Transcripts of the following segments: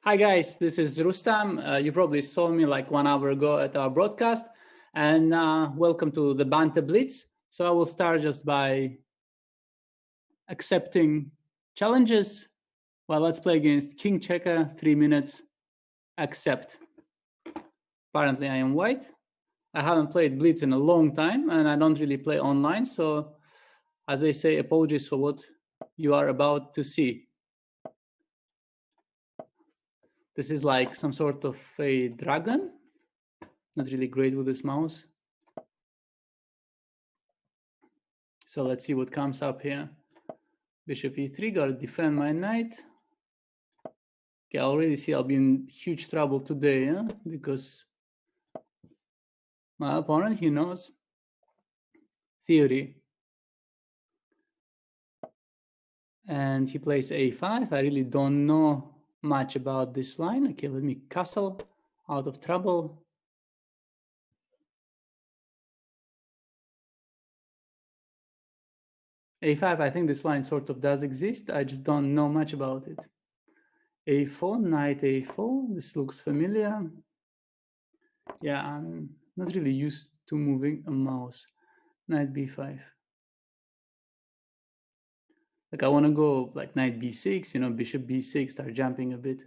Hi guys, this is Rustam. You probably saw me like 1 hour ago at our broadcast, and welcome to the Banter Blitz. So I will start just by accepting challenges. Well, let's play against King Checker, 3 minutes, accept. Apparently I am white. I haven't played Blitz in a long time, and I don't really play online. So as they say, apologies for what you are about to see. This is like some sort of a dragon. Not really great with this mouse. So let's see what comes up here. Bishop e3, gotta defend my knight. Okay, I already see I'll be in huge trouble today, because my opponent, he knows theory. And he plays a5. I really don't know much about this line. Okay, let me castle, out of trouble. a5, I think this line sort of does exist. I just don't know much about it. a4, knight a4, this looks familiar. Yeah, I'm not really used to moving a mouse. Knight b5. Like I want to go like knight b6, bishop b6, start jumping a bit.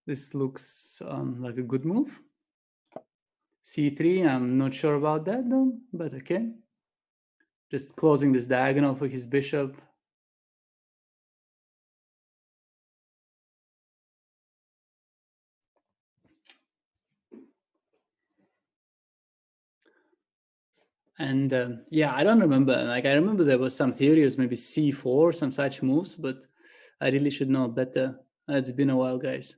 This looks like a good move. c3, I'm not sure about that though, but okay. Just closing this diagonal for his bishop. And yeah, I don't remember. Like I remember there was some theories, maybe c4, some such moves, but I really should know better. It's been a while, guys.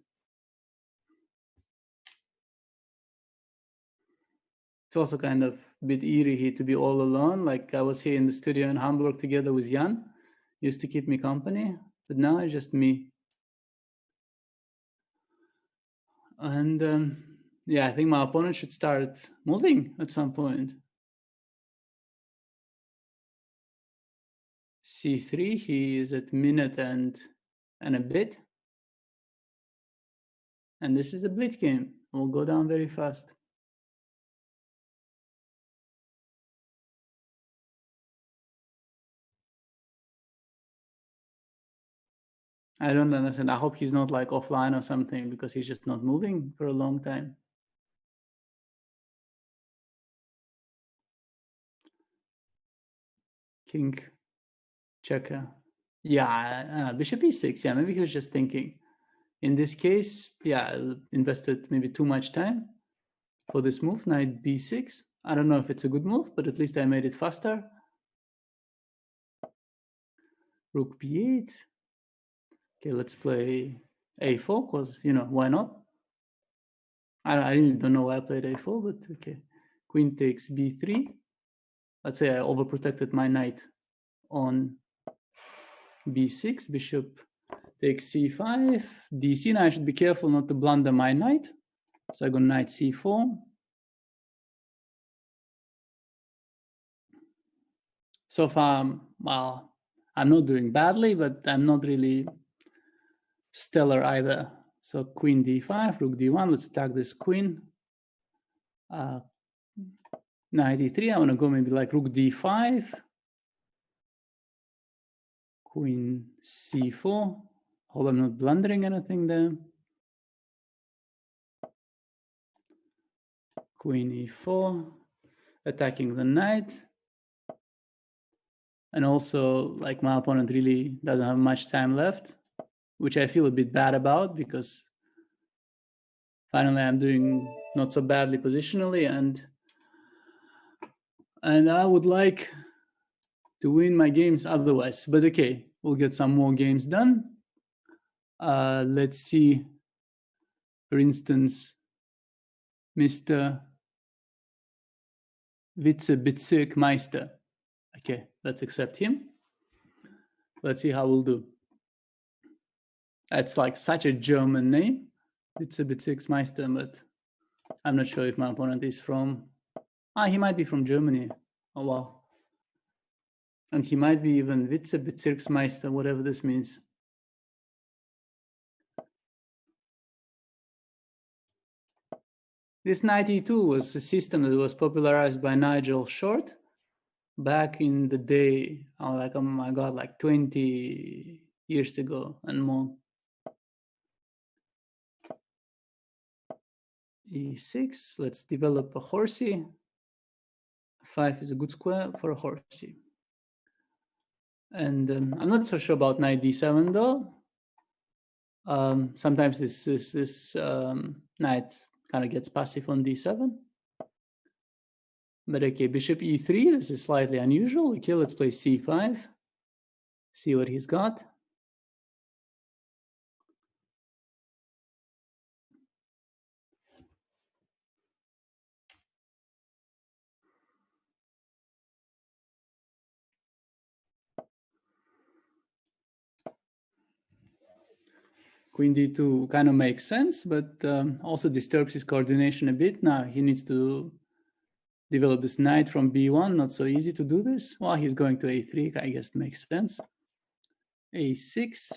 It's also kind of a bit eerie here to be all alone. Like I was here in the studio in Hamburg together with Jan, used to keep me company, but now it's just me. And yeah, I think my opponent should start moving at some point. c3, he is at minute and a bit. And this is a blitz game. We'll go down very fast. I don't understand. I hope he's not like offline or something because he's just not moving for a long time. King, checker. Yeah, bishop e6. Yeah, maybe he was just thinking. In this case, yeah, I invested maybe too much time for this move, knight b6. I don't know if it's a good move, but at least I made it faster. Rook b8. Okay, let's play a4 because, why not? I really don't know why I played a4, but okay. Queen takes b3. Let's say I overprotected my knight on b6. Bishop takes c5. dc. Now I should be careful not to blunder my knight. So I go knight c4. So far, well, I'm not doing badly, but I'm not really stellar either. So queen d5, rook d1. Let's attack this queen. Knight e3. I want to go maybe like rook d5. Queen c4. Hope I'm not blundering anything there. Queen e4. Attacking the knight. And also, like, my opponent really doesn't have much time left, which I feel a bit bad about because finally I'm doing not so badly positionally, and I would like to win my games otherwise. But okay, we'll get some more games done. Let's see, for instance, Mr. Bitserkmeister. Okay, let's accept him. Let's see how we'll do. It's like such a German name. Bitserkmeister, but I'm not sure if my opponent is from... he might be from Germany. Oh, wow. And he might be even Bitserkmeister, whatever this means. This knight e2 was a system that was popularized by Nigel Short back in the day, like, oh my God, like 20 years ago and more. E6, let's develop a horsey. 5 is a good square for a horsey. And I'm not so sure about knight d7 though. Sometimes this knight kind of gets passive on d7. But okay, bishop e3, this is slightly unusual. Okay, let's play c5. See what he's got. Queen d2 kind of makes sense, but also disturbs his coordination a bit. Now he needs to develop this knight from b1. Not so easy to do this. Well, he's going to a3. I guess it makes sense. a6.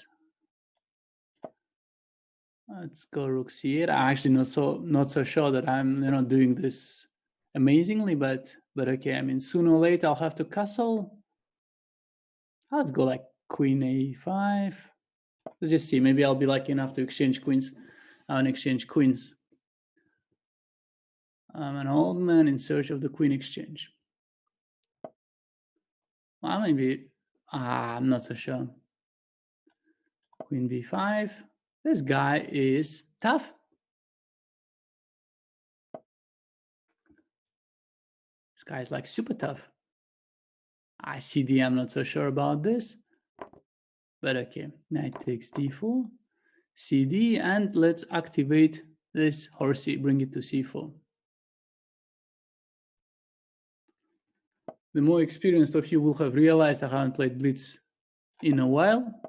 Let's go rook c8. I'm actually not so sure that I'm doing this amazingly, but okay. I mean, sooner or later I'll have to castle. Let's go like queen a5. Let's just see. Maybe I'll be lucky enough to exchange queens. And exchange queens. I'm an old man in search of the queen exchange. Well, maybe. I'm not so sure. Queen b5. This guy is tough. This guy is like super tough. CD, I'm not so sure about this. But okay, knight takes d4, cd, and let's activate this horsey, bring it to c4. The more experienced of you will have realized I haven't played Blitz in a while.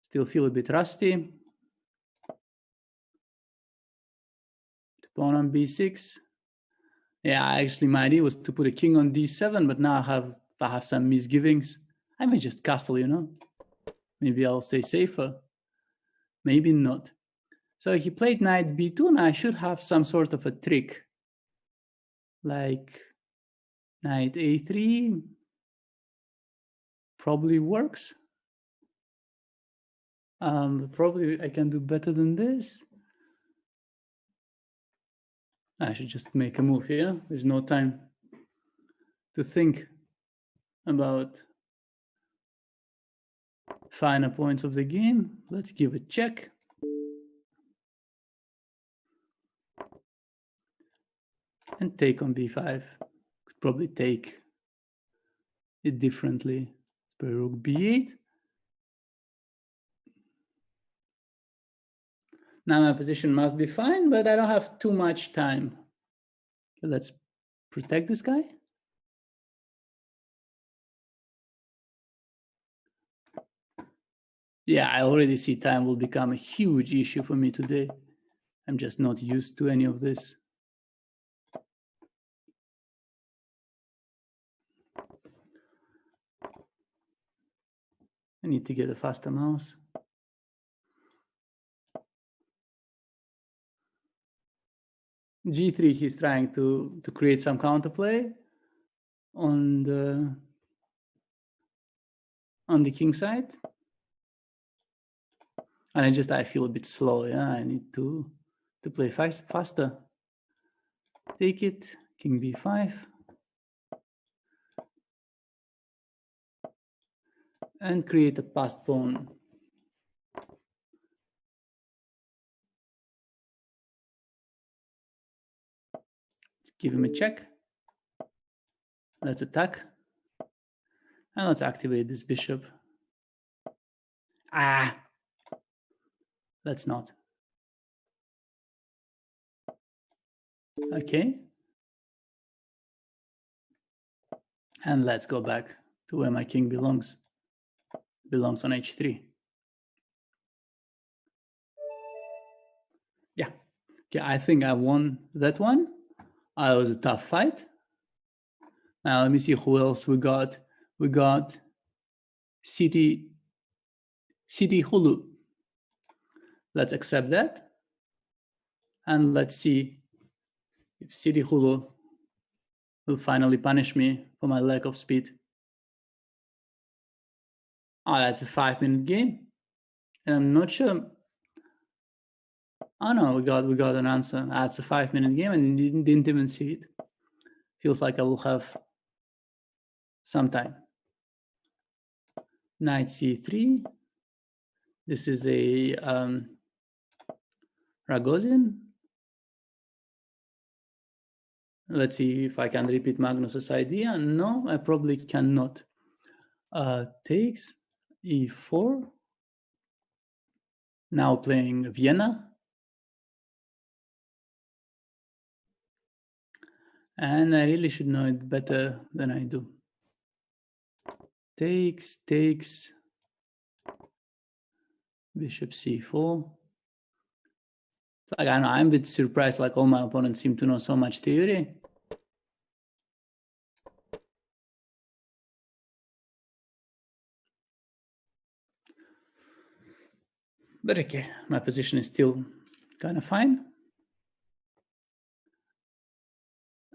Still feel a bit rusty. Pawn on b6. Yeah, actually my idea was to put a king on d7, but now I have some misgivings. I may just castle, Maybe I'll stay safer. Maybe not. So he played knight b2, and I should have some sort of a trick. Like knight a3 probably works. Probably I can do better than this. I should just make a move here. There's no time to think about finer points of the game. Let's give a check. And take on b5. Could probably take it differently. Let's play rook b8. Now my position must be fine, but I don't have too much time. Okay, let's protect this guy. Yeah, I already see time will become a huge issue for me today. I'm just not used to any of this. I need to get a faster mouse. G3, he's trying to create some counterplay on the king side. And I feel a bit slow. Yeah, I need to play faster. Take it, king b5. And create a passed pawn. Let's give him a check. Let's attack. And let's activate this bishop. Let's not. Okay. And let's go back to where my king belongs. Belongs on h3. Yeah, Okay, I think I won that one. It was a tough fight. Now let me see who else we got. We got City Hulu. Let's accept that. And let's see if City Hulu will finally punish me for my lack of speed. Oh, that's a 5-minute game. And I'm not sure. Oh no, we got an answer. That's a 5-minute game and didn't even see it. Feels like I will have some time. Knight c3. This is a Ragozin. Let's see if I can repeat Magnus's idea. No, I probably cannot. Takes e4. Now playing Vienna. And I really should know it better than I do. Takes. Bishop c4. Like, I don't know, I'm a bit surprised, like all my opponents seem to know so much theory. But okay, my position is still kind of fine.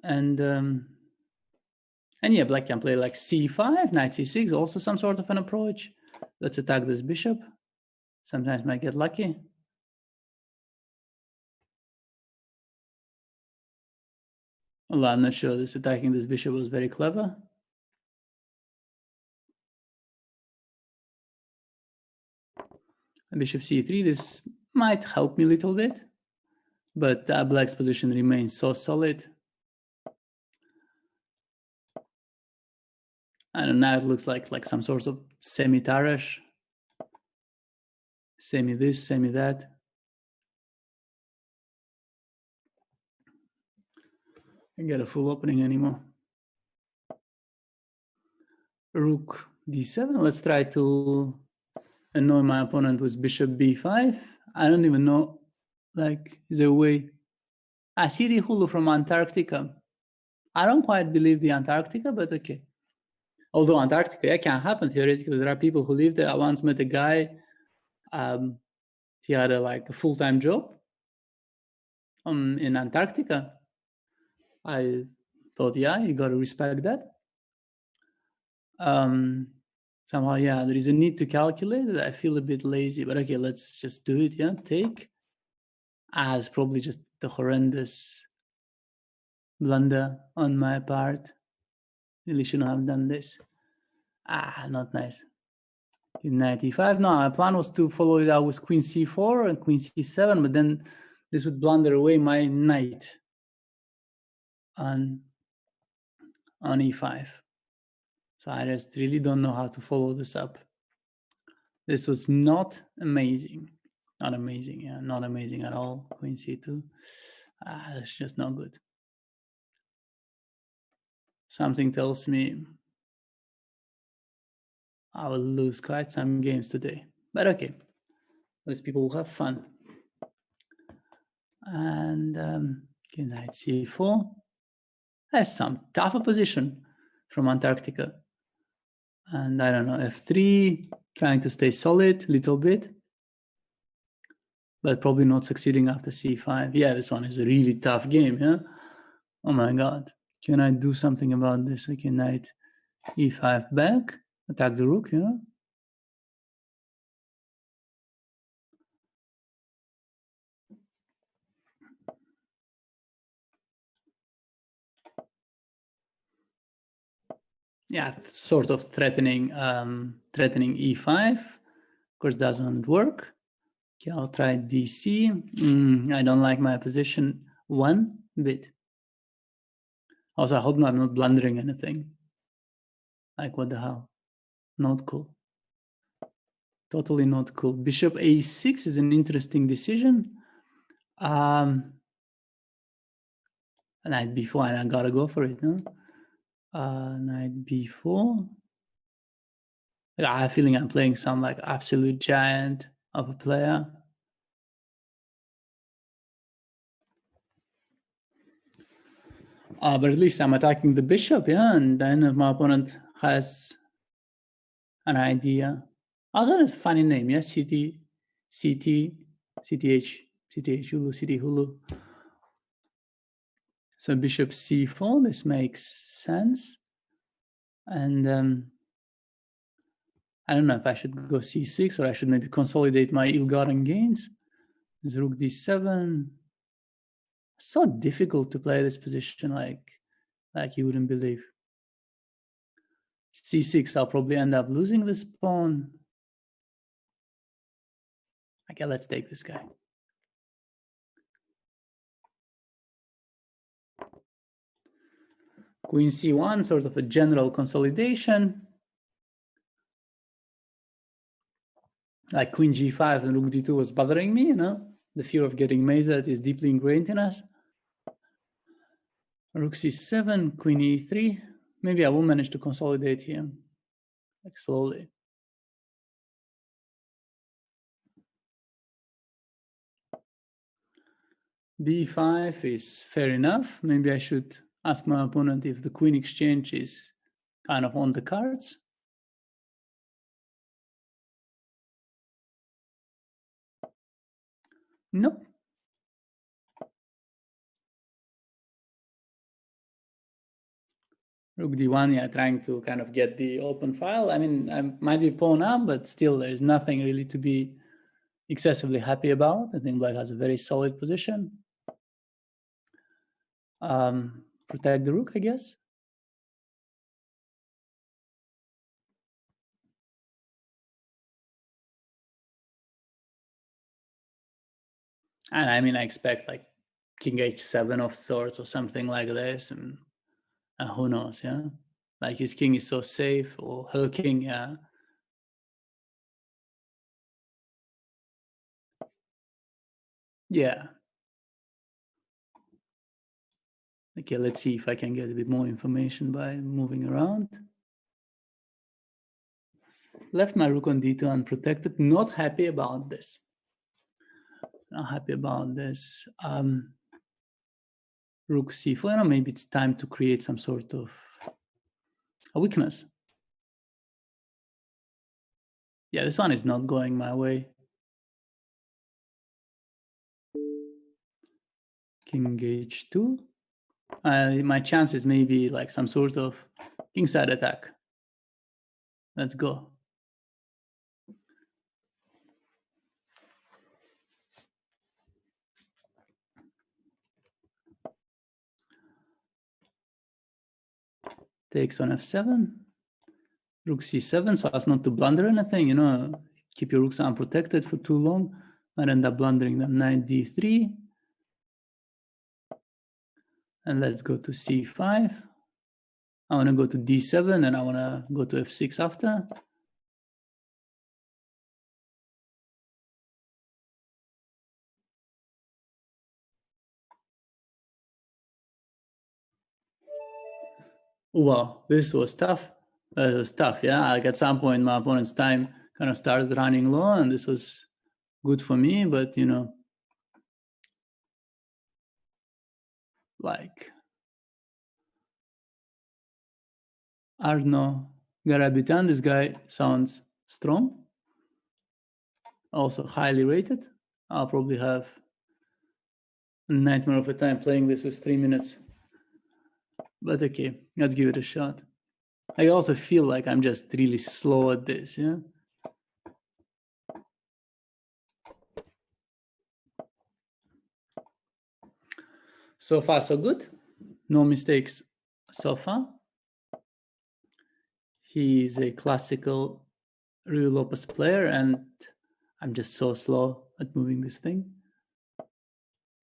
And yeah, black can play like c5, knight c6, also some sort of an approach. Let's attack this bishop. Sometimes might get lucky. Although I'm not sure this attacking this bishop was very clever. And bishop c3, this might help me a little bit, but black's position remains so solid. And now it looks like some sort of semi-Tarash. Semi this, semi that. I get a full opening anymore. Rook d7. Let's try to annoy my opponent with bishop b5. I don't even know, like, is there a way? City Hulu from Antarctica. I don't quite believe the Antarctica, but okay. Although Antarctica, yeah, can happen theoretically. There are people who live there. I once met a guy. He had a full-time job in Antarctica. I thought, yeah, you got to respect that. Somehow, yeah, there is a need to calculate it. I feel a bit lazy, but okay, let's just do it. Yeah, take. It's probably just the horrendous blunder on my part. Really shouldn't have done this. Not nice. Knight e5. No, my plan was to follow it out with queen c4 and queen c7, but then this would blunder away my knight on e5. So I just really don't know how to follow this up. This was not amazing. Not amazing, yeah, not amazing at all. Queen c2. That's just not good. Something tells me I will lose quite some games today. But okay, these people will have fun. And okay, knight c4. That's some tough opposition from Antarctica. And I don't know, f3, trying to stay solid a little bit, but probably not succeeding after c5. Yeah, this one is a really tough game, yeah? Oh my God. Can I do something about this? Okay, knight e5 back, attack the rook, yeah? Yeah, sort of threatening e5. Of course, doesn't work. Okay, I'll try dc. I don't like my position one bit. Also, I hope I'm not blundering anything. Like, what the hell? Not cool. Totally not cool. Bishop a6 is an interesting decision. Knight b4, and I gotta go for it, no? Knight b4. I have a feeling I'm playing some absolute giant of a player. But at least I'm attacking the bishop, yeah, and then if my opponent has an idea. Also, a funny name, yeah, City, CTH Hulu, City Hulu. So bishop c4, this makes sense. And I don't know if I should go c6 or I should maybe consolidate my ill-gotten gains. There's rook d7. So difficult to play this position, like you wouldn't believe. c6, I'll probably end up losing this pawn. Okay, let's take this guy. Queen c1, sort of a general consolidation. Like queen g5 and rook d2 was bothering me, you know? The fear of getting mated is deeply ingrained in us. Rook c7, queen e3. Maybe I will manage to consolidate here, like slowly. b5 is fair enough. Maybe I should ask my opponent if the queen exchange is kind of on the cards. Nope. Rook d1, yeah, trying to kind of get the open file. I mean, I might be pawn up, but still there's nothing really to be excessively happy about. I think black has a very solid position. Protect the rook, I guess. And I mean, I expect like king h7 of sorts or something like this, and who knows, yeah? Like his king is so safe, or her king, yeah. Yeah. Okay, let's see if I can get a bit more information by moving around. Left my rook on d2 unprotected. Not happy about this. Not happy about this. Rook c4, you know, maybe it's time to create some sort of a weakness. Yeah, this one is not going my way. King h2. My chances may be like some sort of kingside attack. Let's go. Takes on f7. Rook c7, so as not to blunder anything, you know, keep your rooks unprotected for too long. Might end up blundering them. Knight d3. And let's go to c5. I want to go to d7 and I want to go to f6 after. Wow, this was tough. It was tough, yeah. Like at some point, my opponent's time kind of started running low, and this was good for me, but you know, like Arno Garabitan, this guy sounds strong, also highly rated. I'll probably have a nightmare of a time playing this with 3 minutes. But okay, let's give it a shot. I also feel like I'm just really slow at this, yeah? So far, so good. No mistakes so far. He's a classical Ruy Lopez player, and I'm just so slow at moving this thing.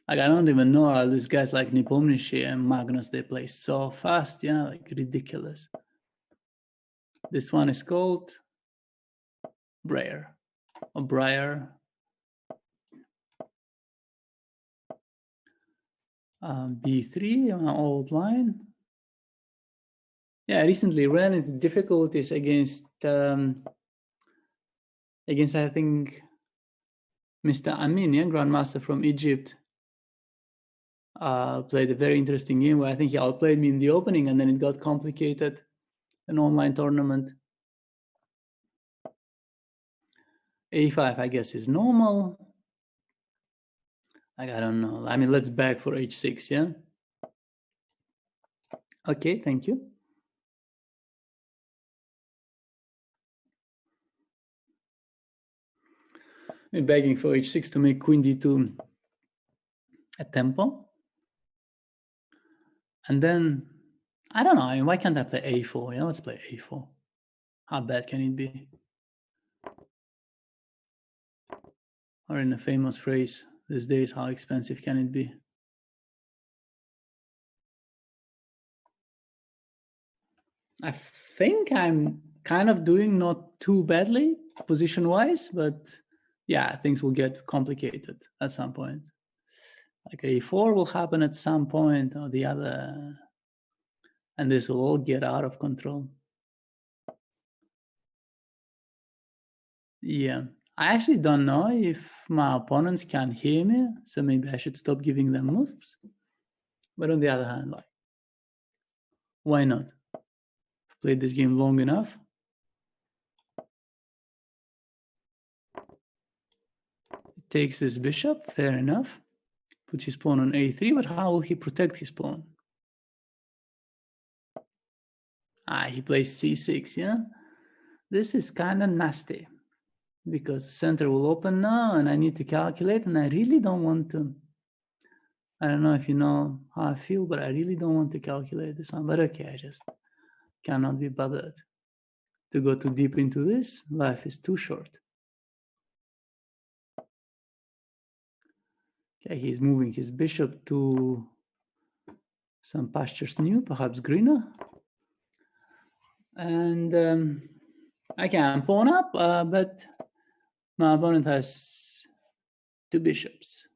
Like, I don't even know how these guys like Nepomniachtchi and Magnus, they play so fast, yeah, like ridiculous. This one is called Breyer, or Breyer. B3, my old line. Yeah, I recently ran into difficulties against I think, Mr. Amin, yeah, Grandmaster from Egypt. played a very interesting game where I think he outplayed me in the opening, and then it got complicated. An online tournament. A5, I guess, is normal. Like, I don't know. I mean, let's back for H6, yeah? Okay, thank you. I'm begging for H6 to make Queen D2 a tempo. And then, I don't know, I mean, why can't I play A4? Yeah, let's play A4. How bad can it be? Or in a famous phrase these days, how expensive can it be? I think I'm kind of doing not too badly position-wise, but yeah, things will get complicated at some point. Like A4 will happen at some point or the other, and this will all get out of control. Yeah, I actually don't know if my opponents can hear me, so maybe I should stop giving them moves. But on the other hand, like, why not? I've played this game long enough. It takes this bishop, fair enough. Puts his pawn on A3, but how will he protect his pawn? He plays C6, yeah? This is kind of nasty because the center will open now and I need to calculate, and I really don't want to. I don't know if you know how I feel, but I really don't want to calculate this one. But okay, I just cannot be bothered to go too deep into this. Life is too short. Okay, he's moving his bishop to some pastures new, perhaps greener. And I can pawn up, but my opponent has two bishops.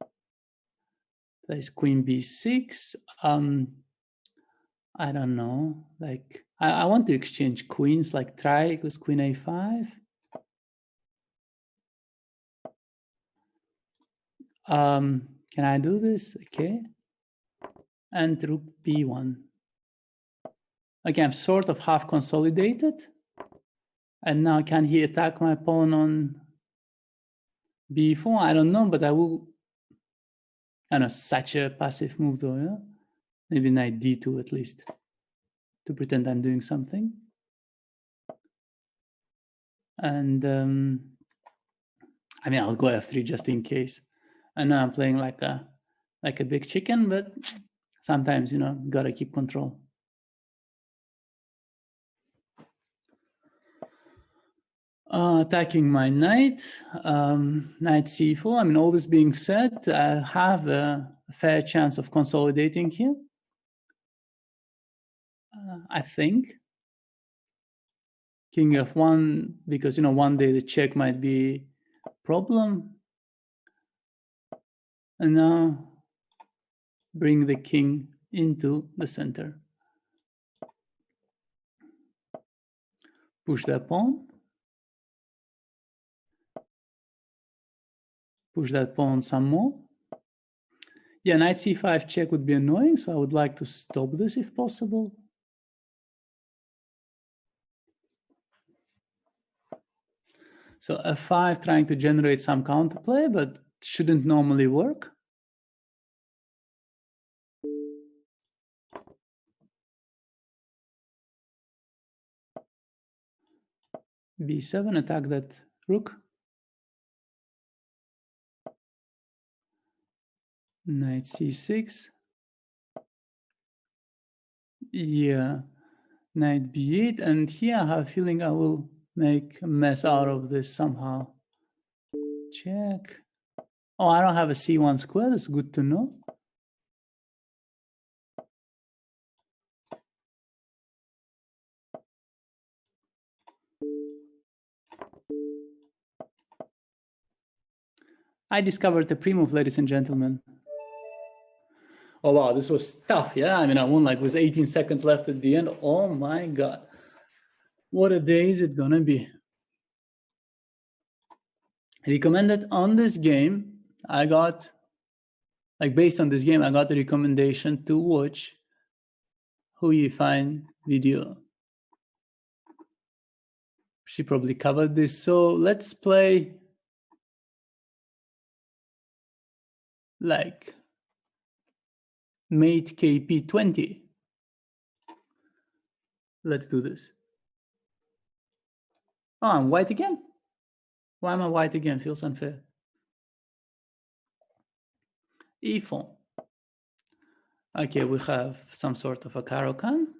There's queen b6. I don't know. Like, I want to exchange queens, like try with queen a5. Can I do this? Okay. And rook b1. Okay, I'm sort of half consolidated. And now can he attack my pawn on b4? I don't know, but I will. I know, such a passive move though, yeah? Maybe knight d2 at least, to pretend I'm doing something. And I mean, I'll go f3 just in case. I know I'm playing like a big chicken, but sometimes, you know, gotta keep control. Attacking my knight, knight c4. I mean, all this being said, I have a fair chance of consolidating here. I think. King f1, because, you know, one day the check might be a problem. And now bring the king into the center. Push that pawn. Push that pawn some more. Yeah, knight c5 check would be annoying, so I would like to stop this if possible. So f5 trying to generate some counterplay, but shouldn't normally work. b7, attack that rook. Knight c6. Yeah, knight b8, and here I have a feeling I will make a mess out of this somehow. Check. Oh, I don't have a c1 square, that's good to know. I discovered the pre-move, ladies and gentlemen. Oh, wow, this was tough, yeah? I mean, I won like with 18 seconds left at the end. Oh my God. What a day is it gonna be? Recommended on this game, I got Like based on this game, I got the recommendation to watch Who You Find video. She probably covered this. So let's play like mate KP20. Let's do this. Oh, I'm white again? Why am I white again? Feels unfair. E4. Okay, we have some sort of a Caro-Kann.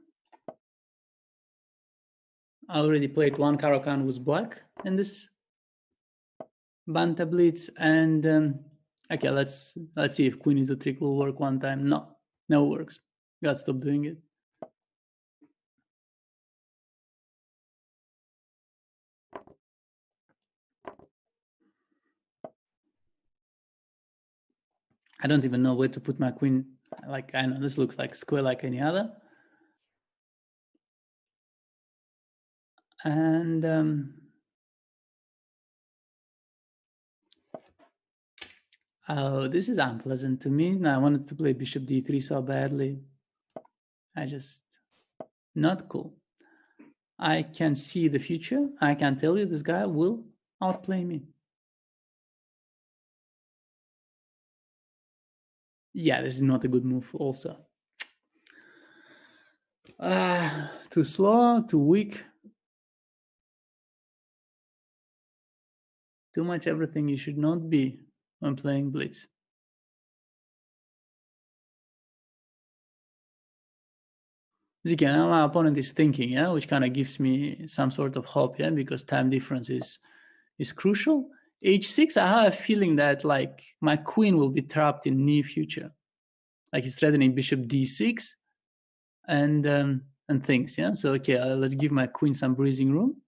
I already played one Caro-Kann with black in this Banter Blitz, and okay, let's see if Queen is a trick will work one time. No works. Gotta stop doing it. I don't even know where to put my queen. Like, I know this looks like a square like any other. And oh, this is unpleasant to me. Now I wanted to play bishop d3 so badly. I just, not cool. I can see the future. I can tell you this guy will outplay me. Yeah, this is not a good move also. Too slow, too weak. Too much everything you should not be when playing Blitz. Again, my opponent is thinking, yeah, which kind of gives me some sort of hope, yeah, because time difference is crucial. H6, I have a feeling that like my queen will be trapped in near future. Like he's threatening bishop d6 and things, yeah. So okay, let's give my queen some breathing room.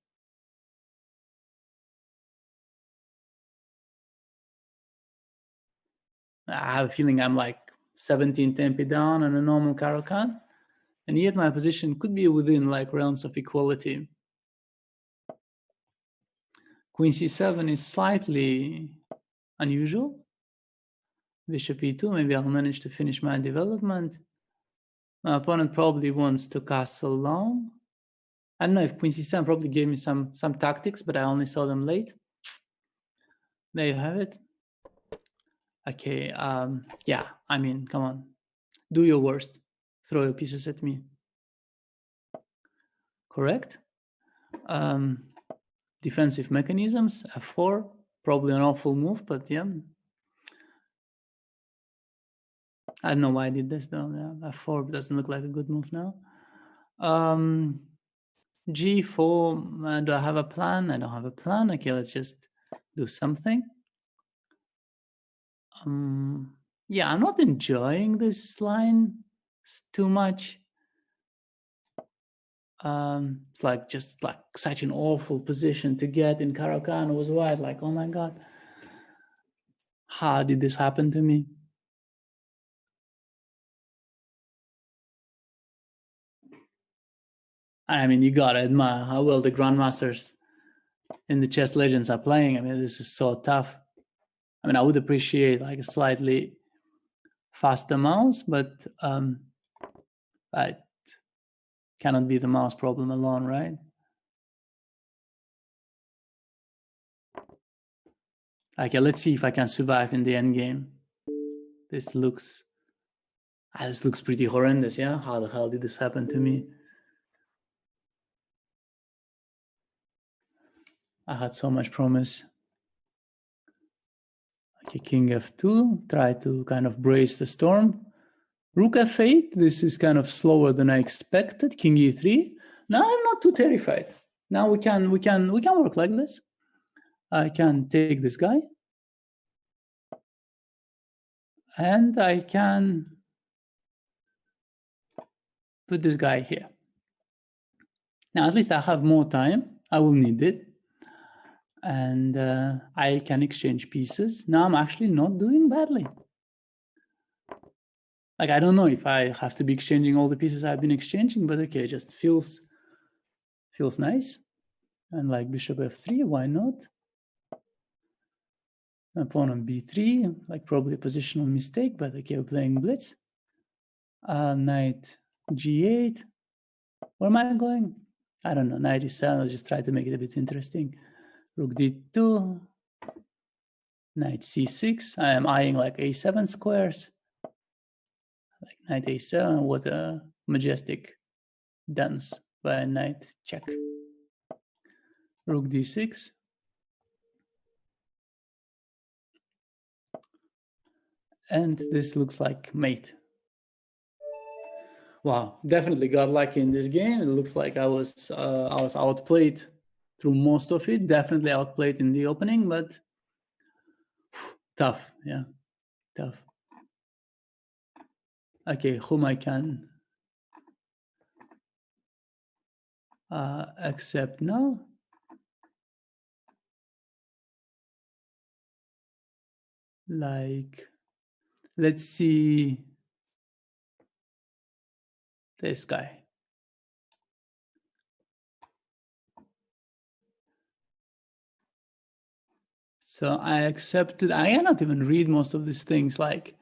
I have a feeling I'm like 17 tempi down on a normal Caro-Kann, and yet my position could be within like realms of equality. Queen c7 is slightly unusual. Bishop e2, maybe I'll manage to finish my development. My opponent probably wants to castle long. I don't know if Queen c7 probably gave me some tactics, but I only saw them late. There you have it. Okay, yeah, I mean, come on. Do your worst. Throw your pieces at me. Correct. Defensive mechanisms, f4, probably an awful move, but yeah. I don't know why I did this though. Yeah, f4 doesn't look like a good move now. G4, do I have a plan? I don't have a plan. Okay, let's just do something. Yeah, I'm not enjoying this line too much. It's like just like such an awful position to get in Caro-Kann was white. Like, oh my God, how did this happen to me? I mean, you gotta admire how well the Grandmasters in the chess legends are playing. I mean, this is so tough. I mean, I would appreciate like a slightly faster mouse, but it cannot be the mouse problem alone, right? Okay, let's see if I can survive in the end game. This looks pretty horrendous, yeah? How the hell did this happen to me? I had so much promise. Okay, king f2, try to kind of brace the storm. Rook f8, this is kind of slower than I expected. King e3. Now I'm not too terrified. Now we can work like this. I can take this guy. And I can put this guy here. Now at least I have more time. I will need it. And I can exchange pieces. Now I'm actually not doing badly. Like, I don't know if I have to be exchanging all the pieces I've been exchanging, but okay, it just feels nice. And like bishop f3, why not? pawn on b3, like probably a positional mistake, but okay, we're playing blitz. Knight g8. Where am I going? I don't know, knight e7. I'll just try to make it a bit interesting. Rook d2, knight c6. I am eyeing like a7 squares. Like knight a7, what a majestic dance by knight check. Rook d6. And this looks like mate. Wow, definitely got lucky in this game. It looks like I was outplayed through most of it. Definitely outplayed in the opening, but tough, yeah, tough. Okay, whom I can accept now. Like, let's see this guy. So I accepted. I cannot even read most of these things, like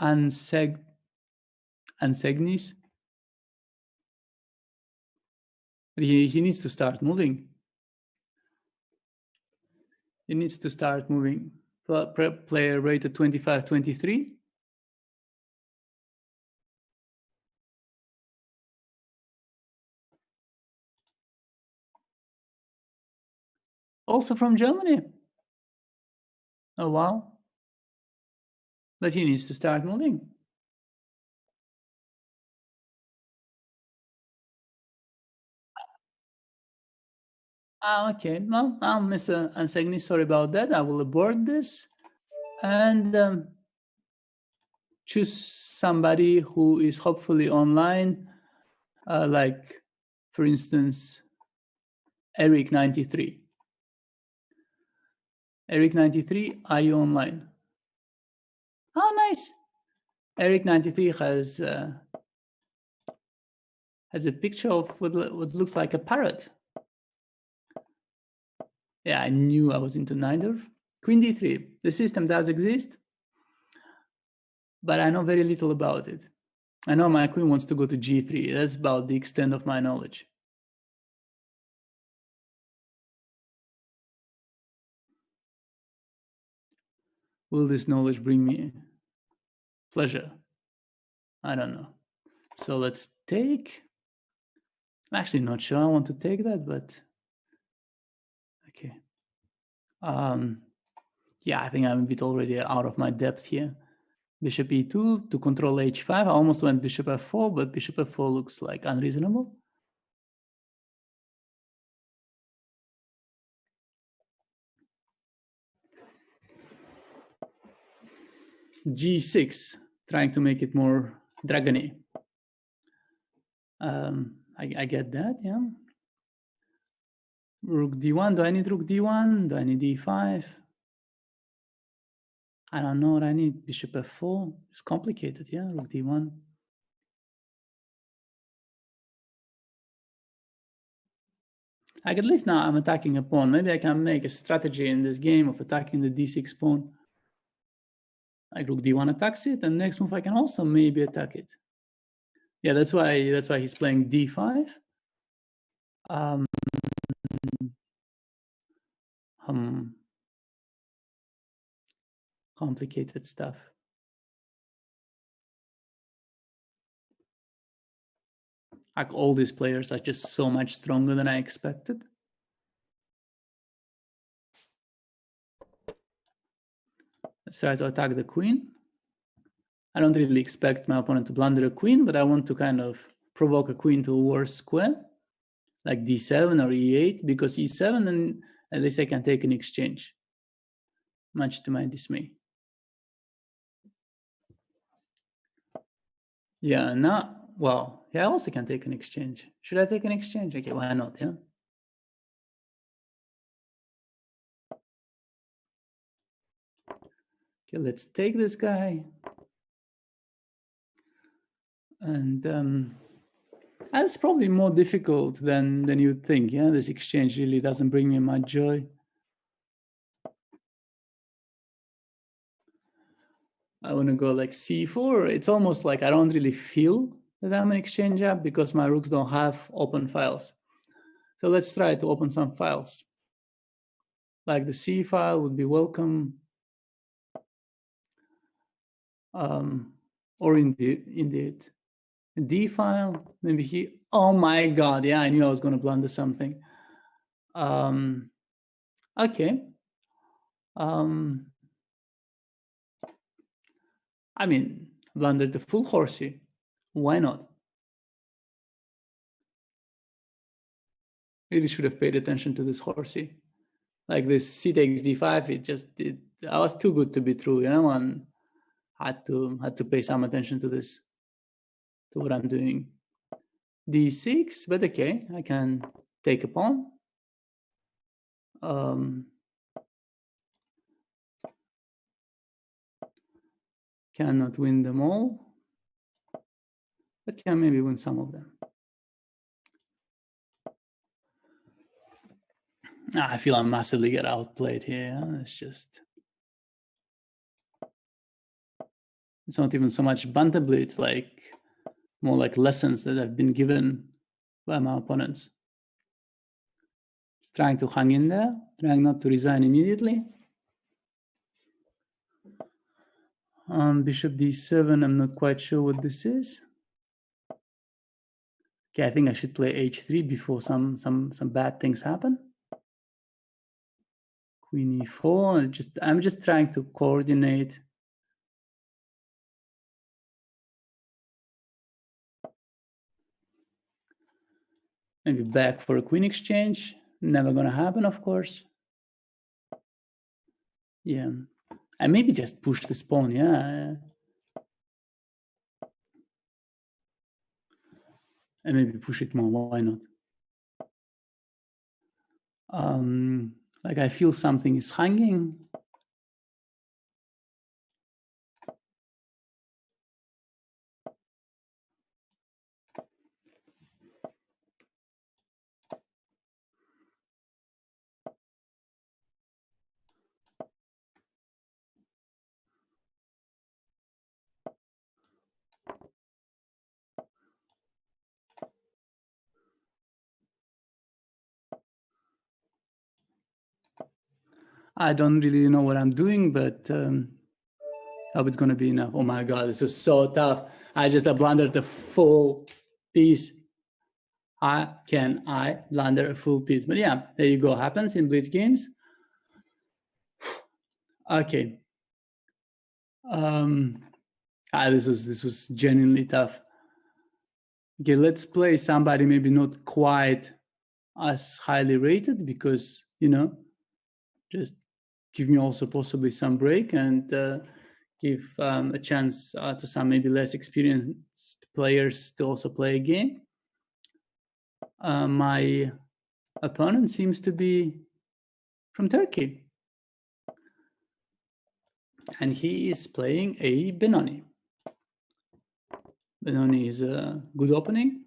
ansegnis. He needs to start moving. He needs to start moving. Player rated 25-23. Also from Germany. Oh, wow. But he needs to start moving. Okay. Well, Mr. Ansegni, sorry about that. I will abort this and choose somebody who is hopefully online, like, for instance, Eric 93. Eric 93, are you online? Oh, nice. Eric 93 has a picture of what looks like a parrot. Yeah, I knew I was into neither. Queen d3. The system does exist, but I know very little about it. I know my queen wants to go to g3. That's about the extent of my knowledge. Will this knowledge bring me pleasure? I don't know. So let's take. I'm actually not sure I want to take that, but okay. Yeah, I think I'm a bit already out of my depth here. Bishop e2 to control h5. I almost went bishop f4, but bishop f4 looks like unreasonable. g6, trying to make it more dragony. I get that, yeah. Rook d1, do I need rook d1? Do I need d5? I don't know what I need. Bishop f4, it's complicated, yeah, rook d1. Like at least now I'm attacking a pawn. Maybe I can make a strategy in this game of attacking the d6 pawn. Like rook d1 attacks it, and next move I can also maybe attack it. Yeah, that's why he's playing d5. Complicated stuff. Like all these players are just so much stronger than I expected. Let's try to attack the queen. I don't really expect my opponent to blunder a queen, but I want to kind of provoke a queen to a worse square, like d7 or e8, because e7, then at least I can take an exchange, much to my dismay. Yeah, now, well, yeah, I also can take an exchange. Should I take an exchange? Okay, why not, yeah? Okay, let's take this guy. And that's probably more difficult than you'd think, yeah? This exchange really doesn't bring me much joy. I want to go like c4. It's almost like I don't really feel that I'm an exchange app because my rooks don't have open files. So let's try to open some files. Like the C file would be welcome. Or indeed D file, maybe he, oh my God, yeah, I knew I was going to blunder something. Okay. I mean, blunder the full horsey. Why not? Really should have paid attention to this horsey. Like this C takes D5, I was too good to be true, you know, and had to pay some attention to this, to what I'm doing. D6, but okay, I can take a pawn. Cannot win them all, but can maybe win some of them. I feel I massively get outplayed here. It's not even so much Banter Blitz, like more like lessons that have been given by my opponents. Just trying to hang in there, trying not to resign immediately. Bishop d7, I'm not quite sure what this is. Okay, I think I should play h3 before some bad things happen. Queen e4, I'm just trying to coordinate. Maybe back for a queen exchange. Never gonna happen, of course. Yeah, and maybe just push this pawn, yeah. And maybe push it more, why not? Like I feel something is hanging. I don't really know what I'm doing, but hope it's gonna be enough. Oh my God, this is so tough. I just blundered the full piece. How can I blunder a full piece? But yeah, there you go. Happens in blitz games. Okay. This was genuinely tough. Okay, let's play somebody maybe not quite as highly rated because, you know, just give me also possibly some break and give a chance to some maybe less experienced players to also play a game. My opponent seems to be from Turkey. And he is playing a Benoni. Benoni is a good opening.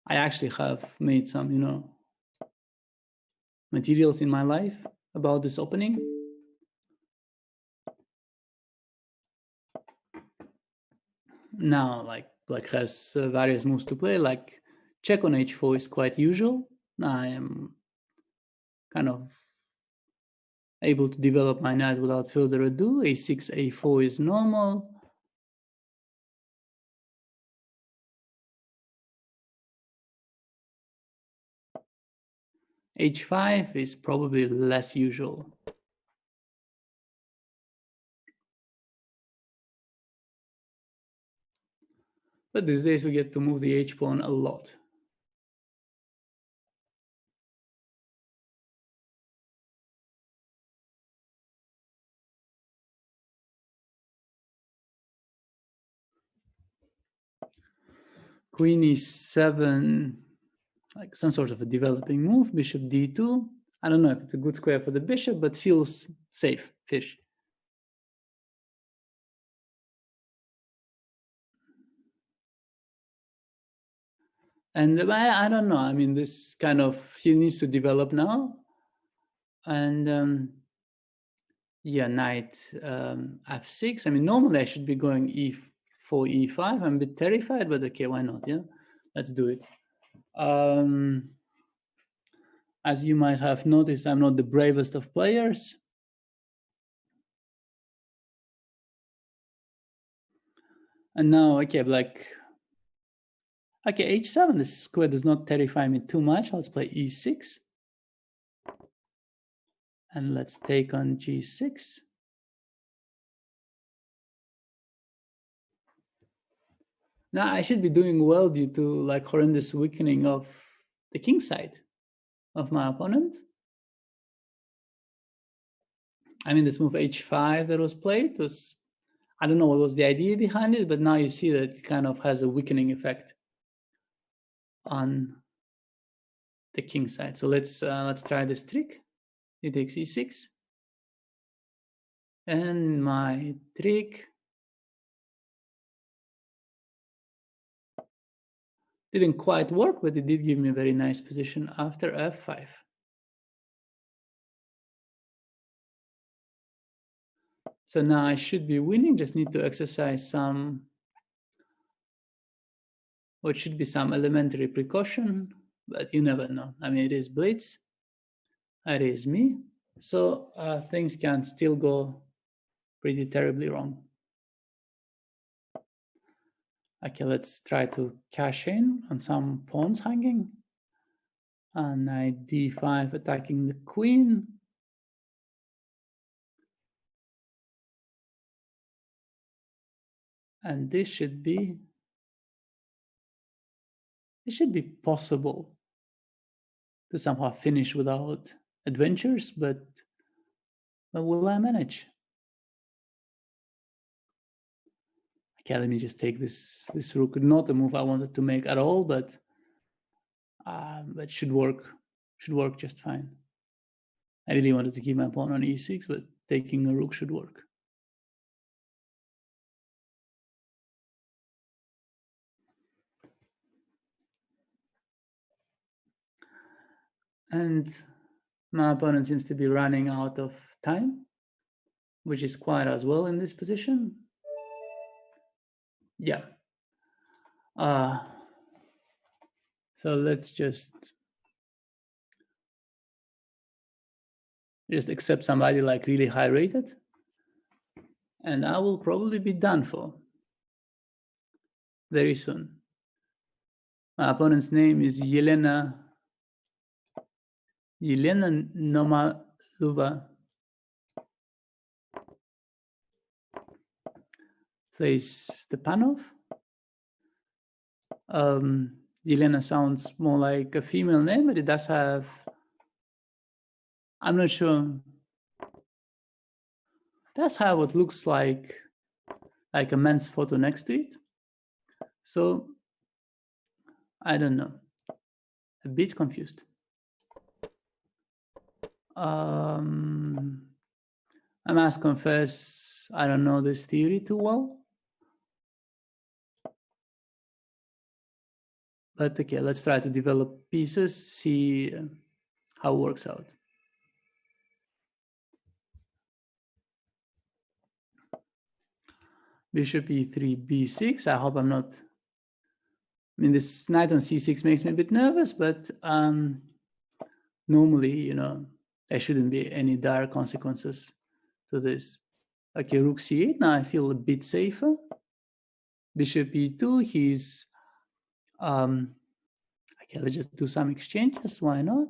I actually have made some, you know, materials in my life about this opening. Now, like Black has various moves to play, like check on h4 is quite usual. I am kind of able to develop my knight without further ado. a6, a4 is normal. h5 is probably less usual. But these days we get to move the h-pawn a lot. Queen e7, like some sort of a developing move. Bishop d2. I don't know if it's a good square for the bishop, but feels safe, fish. And I don't know. I mean, this kind of, he needs to develop now. And Yeah, knight f6. I mean, normally I should be going e4, e5. I'm a bit terrified, but okay, why not? Yeah, let's do it. As you might have noticed, I'm not the bravest of players. And now, okay, black. Okay, h7. This square does not terrify me too much. Let's play e6. And let's take on g6. Now I should be doing well due to like horrendous weakening of the king side of my opponent. I mean, this move h5 that was played was, I don't know what was the idea behind it, but now you see that it kind of has a weakening effect on the king side. So let's try this trick. It takes e6. And my trick didn't quite work, but it did give me a very nice position after f5. So now I should be winning, just need to exercise some, what should be some elementary precaution, but you never know. I mean, it is Blitz, it is me, so things can still go pretty terribly wrong. Okay, let's try to cash in on some pawns hanging. And knight d5 attacking the queen. And this should be, it should be possible to somehow finish without adventures, but will I manage? Okay, let me just take this rook. Not a move I wanted to make at all, but should work. Should work just fine. I really wanted to keep my pawn on e6, but taking a rook should work. And my opponent seems to be running out of time, which is quite as well in this position. Yeah. So let's just accept somebody like really high rated, and I will probably be done for very soon. My opponent's name is Yelena Nomaluva. Plays Stepanov. Yelena sounds more like a female name, but it does have, I'm not sure. Does have what looks like a men's photo next to it. So I don't know. A bit confused. I must confess, I don't know this theory too well. But okay, let's try to develop pieces, see how it works out. Bishop e3, b6. I hope I'm not, I mean, this knight on c6 makes me a bit nervous, but normally, you know, there shouldn't be any dire consequences to this. Okay, rook c8. Now I feel a bit safer. Bishop e2. He's okay. Let's just do some exchanges. Why not?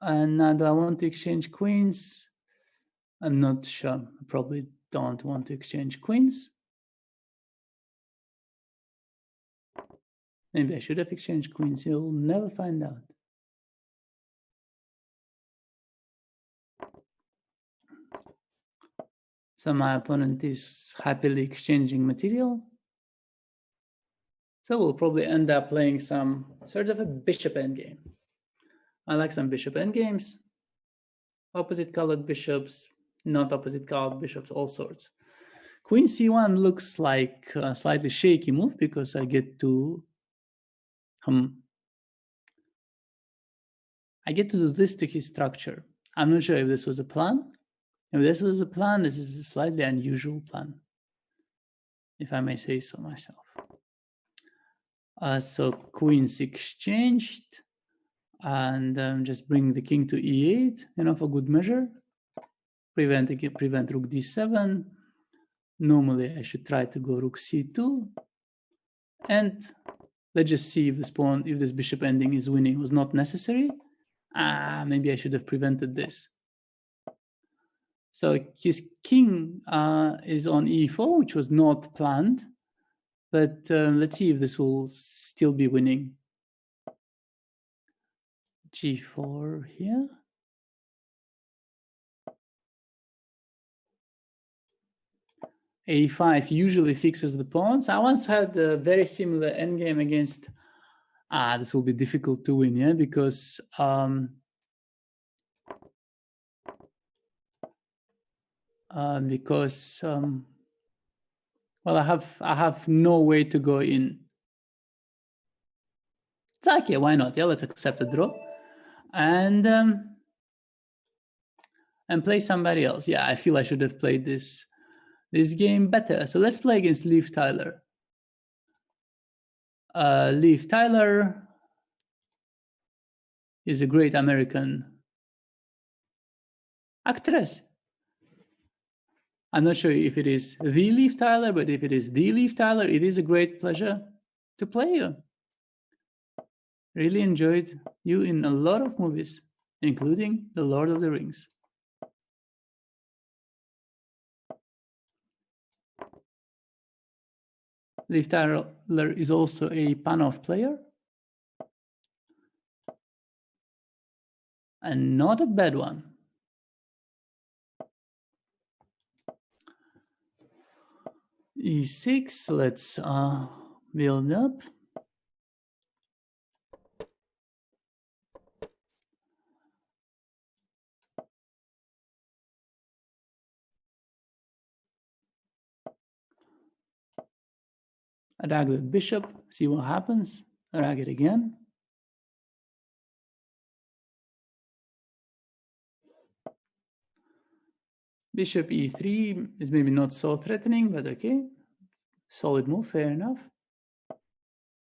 And now, do I want to exchange queens? I'm not sure. I probably don't want to exchange queens. Maybe I should have exchanged queens. You'll never find out. So my opponent is happily exchanging material. So we'll probably end up playing some sort of a bishop endgame. I like some bishop endgames. Opposite colored bishops, not opposite colored bishops, all sorts. Queen c1 looks like a slightly shaky move because I get to do this to his structure. I'm not sure if this was a plan. If this was a plan, this is a slightly unusual plan, if I may say so myself. So queens exchanged, and just bring the king to e8, for good measure. Prevent rook d7. Normally, I should try to go rook c2. And let's just see if this bishop ending is winning. It was not necessary. Maybe I should have prevented this. So his king is on e4, which was not planned. But let's see if this will still be winning. g4 here. a5 usually fixes the pawns. I once had a very similar endgame against. This will be difficult to win, yeah, because well, I have no way to go in. It's okay, why not? Yeah, let's accept a draw, and play somebody else. Yeah, I feel I should have played this game better. So let's play against Liv Tyler. Liv Tyler is a great American actress. I'm not sure if it is the Liv Tyler, but if it is the Liv Tyler, it is a great pleasure to play you. Really enjoyed you in a lot of movies, including The Lord of the Rings. Liv Tyler is also a Panov player. And not a bad one. e6, let's build up. Attack the bishop, see what happens. Attack it again. Bishop e3 is maybe not so threatening, but okay. Solid move, fair enough.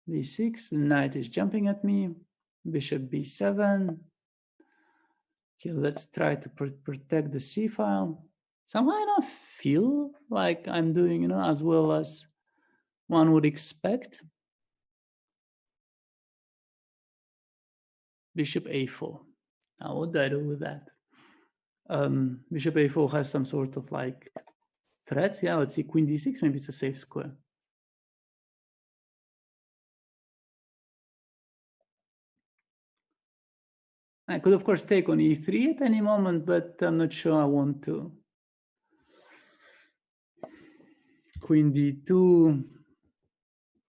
b6, the knight is jumping at me. Bishop b7. Okay, let's try to protect the c file. Somehow I don't feel like I'm doing, as well as one would expect. Bishop a4. Now, what do I do with that? Bishop a4 has some sort of like threats. Yeah, let's see, queen d6, maybe it's a safe square. I could, of course, take on e3 at any moment, but I'm not sure I want to. Queen d2,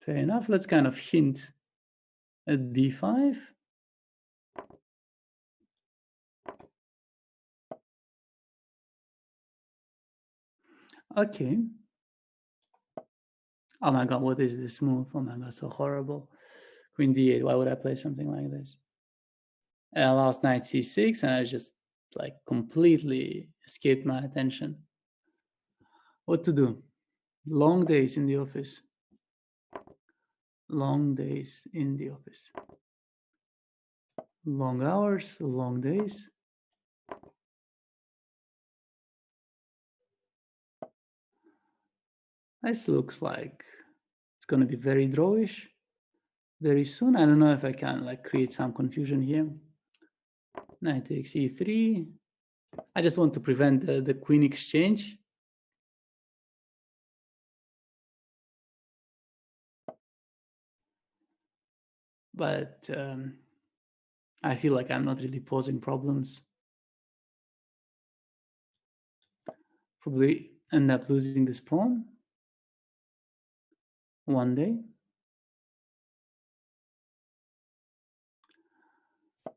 fair enough. Let's kind of hint at b5. Okay. Oh my God, what is this move? Oh my God, so horrible. Queen d8, why would I play something like this? And I lost knight c6, and I just like completely escaped my attention. What to do? Long days in the office. Long days in the office. Long hours, long days. This looks like it's going to be very drawish very soon. I don't know if I can like create some confusion here. Knight takes e3. I just want to prevent the queen exchange. But I feel like I'm not really posing problems. Probably end up losing this pawn one day.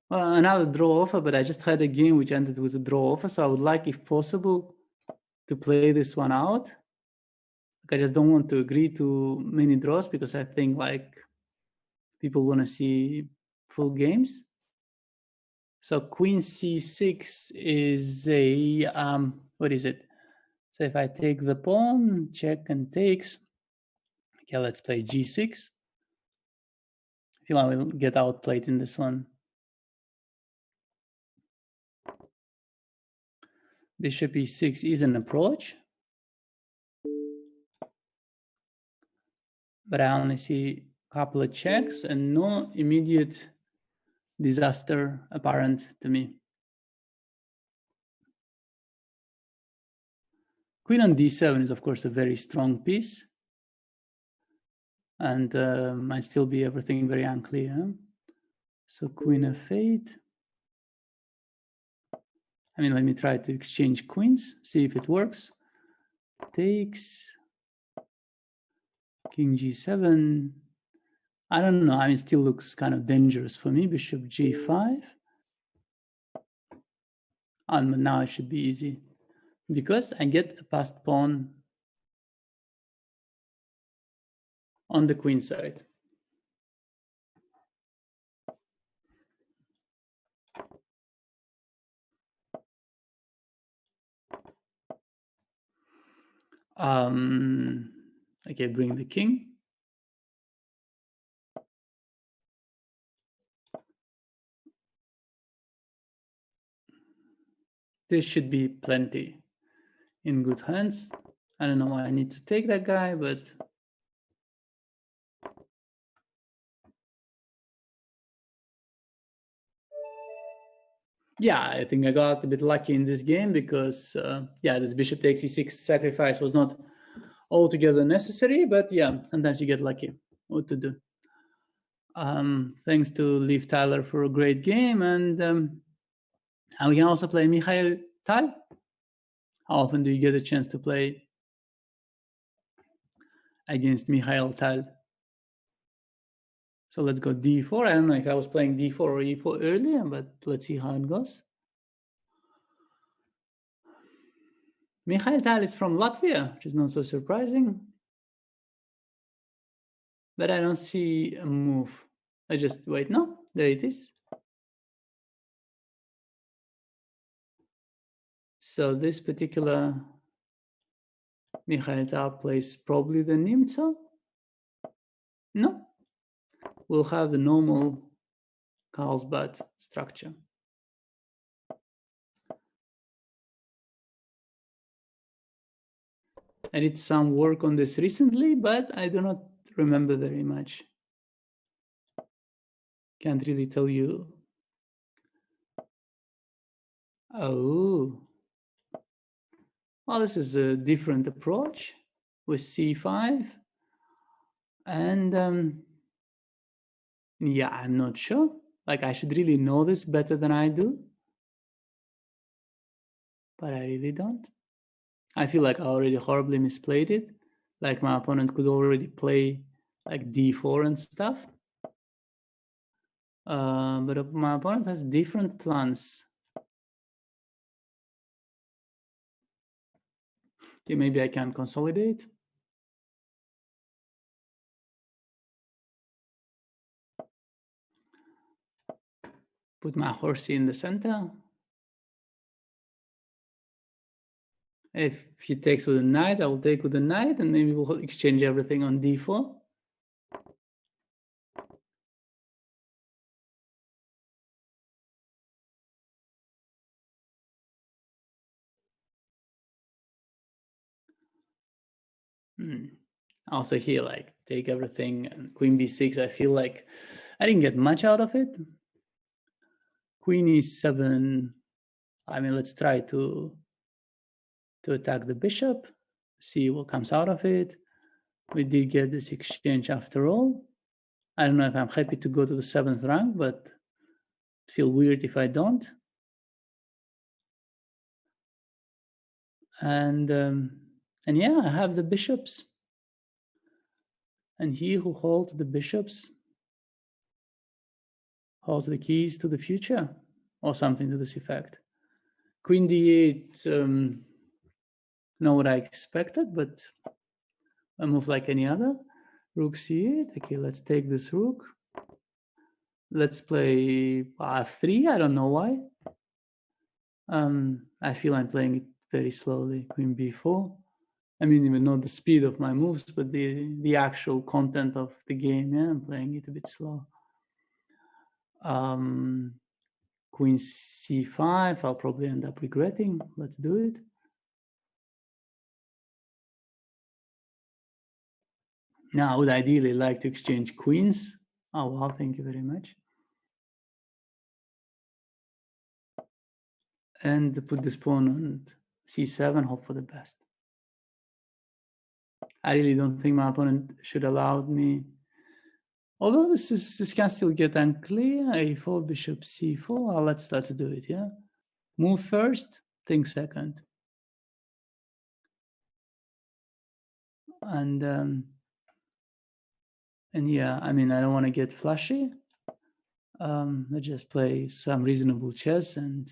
Well, another draw offer, but I just had a game which ended with a draw offer, so I would like, if possible, to play this one out. Like, I just don't want to agree to many draws because I think like people want to see full games. So queen c6 is a what is it? So if I take the pawn, check and takes. Okay, let's play g6. I feel I will get outplayed in this one. Bishop e6 is an approach, but I only see a couple of checks and no immediate disaster apparent to me. Queen on d7 is, of course, a very strong piece, and might still be everything very unclear. So queen f8. I mean, let me try to exchange queens, see if it works. Takes. King g7. I don't know. I mean, it still looks kind of dangerous for me. Bishop g5. And now it should be easy because I get a passed pawn on the queen side. Okay, bring the king. This should be plenty in good hands. I don't know why I need to take that guy, but yeah, I think I got a bit lucky in this game because yeah, this bishop takes e6 sacrifice was not altogether necessary, but yeah, sometimes you get lucky. What to do? Thanks to Liv Tyler for a great game, and we can also play Mikhail Tal. How often do you get a chance to play against Mikhail Tal? So let's go d4. I don't know if I was playing d4 or e4 earlier, but let's see how it goes. Mikhail Tal is from Latvia, which is not so surprising. But I don't see a move. I just wait. No, there it is. So this particular Mikhail Tal plays probably the Nimzo. No, we'll have the normal Carlsbad structure. I did some work on this recently, but I do not remember very much. Can't really tell you. Oh. Well, this is a different approach with c5. And yeah, I'm not sure. Like, I should really know this better than I do. But I really don't. I feel like I already horribly misplayed it. Like, my opponent could already play like d4 and stuff. But my opponent has different plans. Okay, maybe I can consolidate. Put my horsey in the center. If he takes with a knight, I will take with a knight, and maybe we'll exchange everything on d4. Also here, like, take everything, and queen b6, I feel like I didn't get much out of it. Queen e7, I mean, let's try to attack the bishop, see what comes out of it. We did get this exchange after all. I don't know if I'm happy to go to the 7th rank, but it feels weird if I don't. And yeah, I have the bishops. And he who holds the bishops holds the keys to the future, or something to this effect. Queen d8, not what I expected, but a move like any other. Rook c8. Okay, let's take this rook. Let's play f3. I don't know why. I feel I'm playing it very slowly. Queen b4. I mean, even not the speed of my moves, but the actual content of the game. Yeah, I'm playing it a bit slow. Queen c5, I'll probably end up regretting. Let's do it. Now, I would ideally like to exchange queens. Oh, wow, thank you very much. And put this pawn on c7, hope for the best. I really don't think my opponent should allow me. Although this can still get unclear. a4, bishop c4. Well, let's do it, yeah? Move first, think second. And yeah, I mean, I don't want to get flashy. Let's just play some reasonable chess. And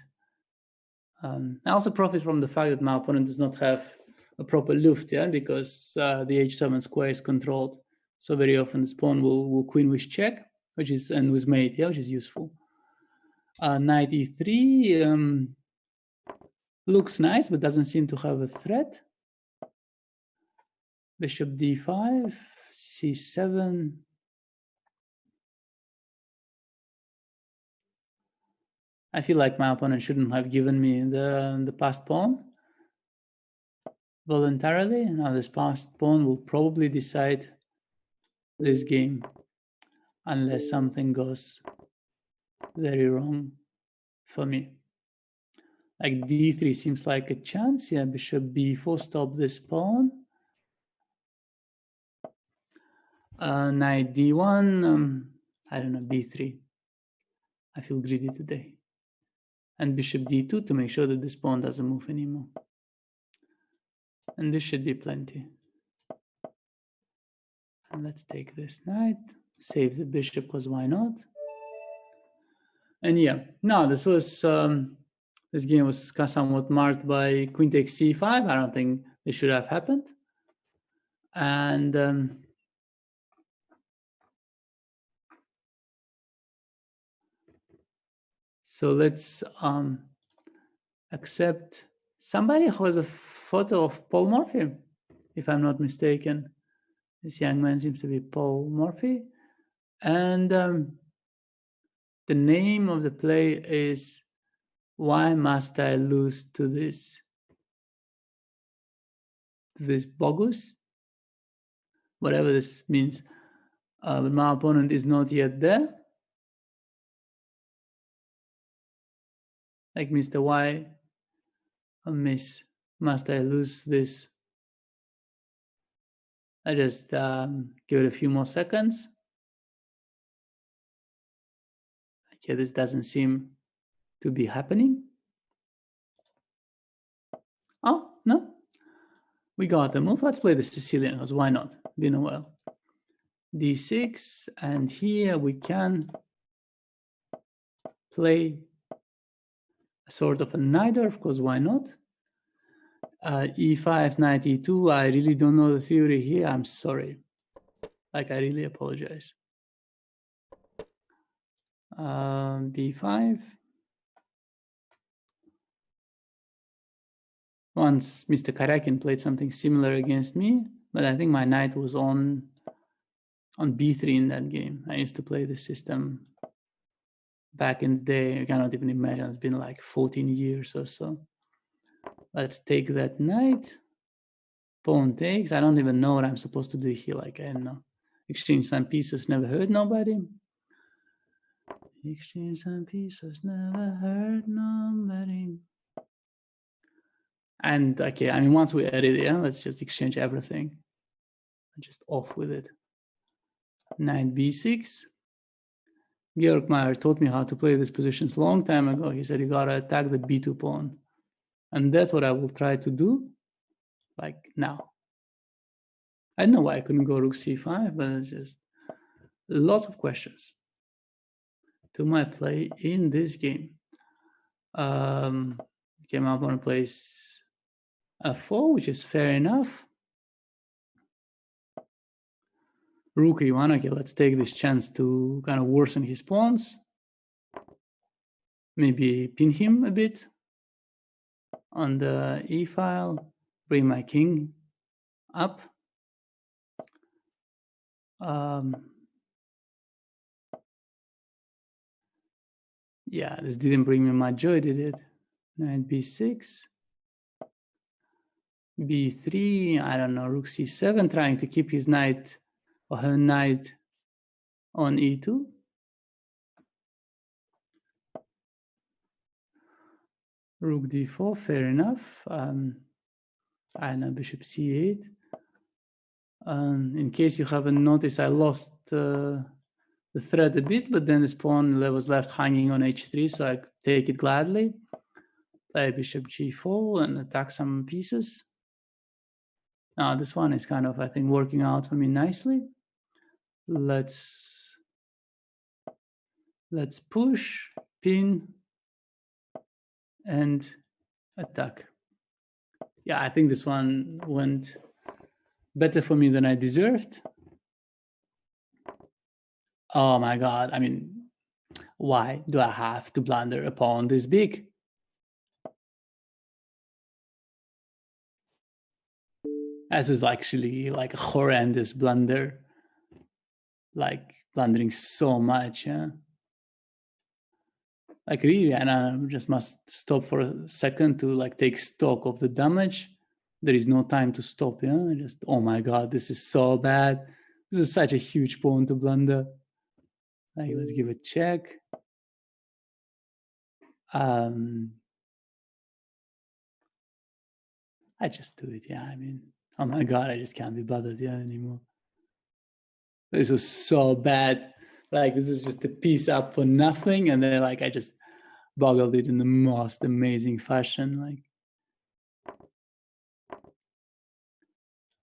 I also profit from the fact that my opponent does not have a proper luft, yeah, because the h7 square is controlled. So very often this pawn will queen with check, and with mate, yeah, which is useful. Knight e3 looks nice, but doesn't seem to have a threat. Bishop d5, c7. I feel like my opponent shouldn't have given me the passed pawn voluntarily. Now this passed pawn will probably decide this game unless something goes very wrong for me. Like d3 seems like a chance. Yeah, bishop b4, stop this pawn. Knight d1, I don't know, b3. I feel greedy today. And bishop d2 to make sure that this pawn doesn't move anymore. And this should be plenty. And let's take this knight, save the bishop, because why not? And yeah, no, this game was somewhat marked by queen takes c5. I don't think this should have happened. And so let's accept somebody who has a photo of Paul Morphy, if I'm not mistaken. This young man seems to be Paul Morphy. And the name of the play is Why Must I Lose to This bogus? Whatever this means. But my opponent is not yet there. Like Mr. Why or Miss, must I lose this? I just give it a few more seconds. Okay, this doesn't seem to be happening. Oh, no. We got a move. Let's play the Sicilian, because why not? Been a while. d6, and here we can play a sort of a neither, of course, why not? e5, knight e2, I really don't know the theory here. I'm sorry. Like, I really apologize. b5. Once Mr. Karakin played something similar against me, but I think my knight was on b3 in that game. I used to play this system back in the day. I cannot even imagine. It's been like 14 years or so. Let's take that knight. Pawn takes. I don't even know what I'm supposed to do here. Like, I don't know. Exchange some pieces, never hurt nobody. Exchange some pieces, never hurt nobody. And okay, I mean, once we edit it, yeah, let's just exchange everything. Just off with it. Knight b6. Georg Meyer taught me how to play these positions a long time ago. He said you gotta attack the b2 pawn. And that's what I will try to do, like now. I don't know why I couldn't go rook c5, but it's just lots of questions to my play in this game. Okay, my opponent plays f4, which is fair enough. Rook e1, okay, let's take this chance to kind of worsen his pawns. Maybe pin him a bit. on the e file, bring my king up. Yeah, this didn't bring me much joy, did it? Knight b6, b3, I don't know, rook c7, trying to keep his knight or her knight on e2. Rook d4, fair enough. I know, bishop c8. In case you haven't noticed, I lost the thread a bit, but then the pawn was left hanging on h3, so I could take it gladly. Play bishop g4 and attack some pieces. Now this one is kind of, I think, working out for me nicely. Let's push, pin, and attack. Yeah, I think this one went better for me than I deserved. Oh my god, I mean, why do I have to blunder a pawn this big? This was actually like a horrendous blunder. Like blundering so much, yeah. Like really, and I just must stop for a second to like take stock of the damage. There is no time to stop, yeah. Just, oh my god, this is so bad. This is such a huge pawn to blunder. Like, let's give a check. I just do it, yeah. I mean, oh my god, I just can't be bothered, yeah, anymore. This was so bad. Like, this is just a piece up for nothing, and then like I just boggled it in the most amazing fashion. Like,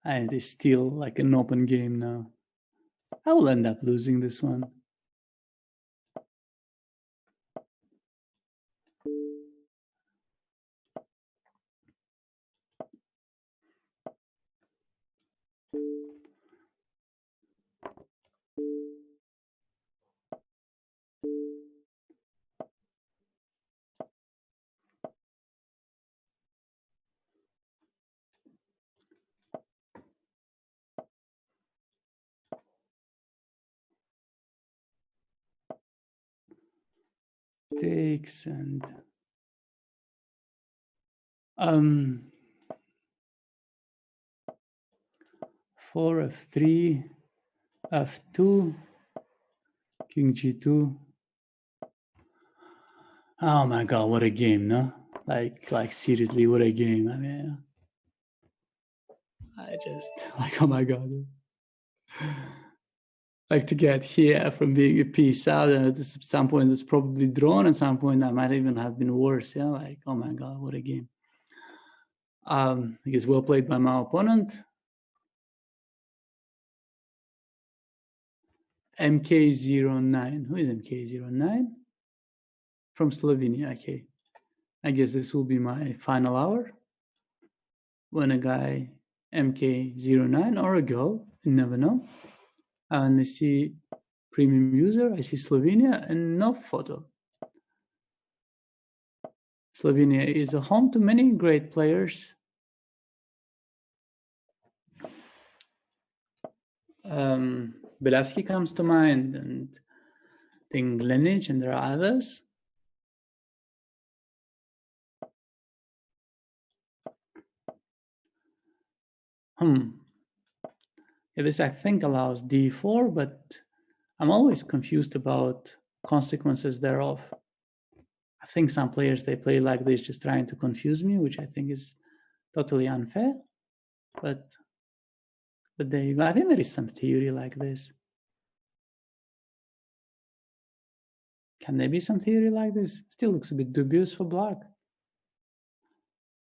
and it's still like an open game now. I will end up losing this one. Takes and 4 f3, f2, king g2. Oh my god, what a game, no? Like seriously, what a game. I mean, I just like, oh my god. Like, to get here from being a piece out, and at some point it's probably drawn, at some point that might even have been worse. Yeah, like, oh my god, what a game. I guess well played by my opponent. MK09. Who is MK09? From Slovenia. Okay. I guess this will be my final hour. When a guy MK09 or a girl, you never know. And I see premium user, I see Slovenia and no photo. Slovenia is a home to many great players. Belevsky comes to mind, and I think Lenic, and there are others. Yeah, this I think allows d4, but I'm always confused about consequences thereof. I think some players, they play like this just trying to confuse me, which I think is totally unfair. But there you go. I think there is some theory like this. Can there be some theory like this? Still looks a bit dubious for black.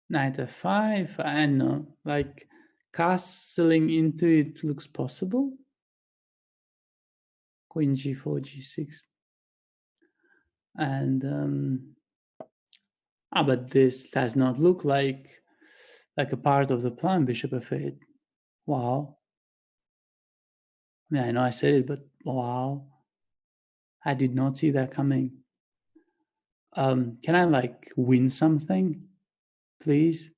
Knight f5, I know. Like, castling into it looks possible. Queen g4, g6. And but this does not look like a part of the plan. Bishop f8. Wow. I mean, I know I said it, but wow. I did not see that coming. Can I like win something? please.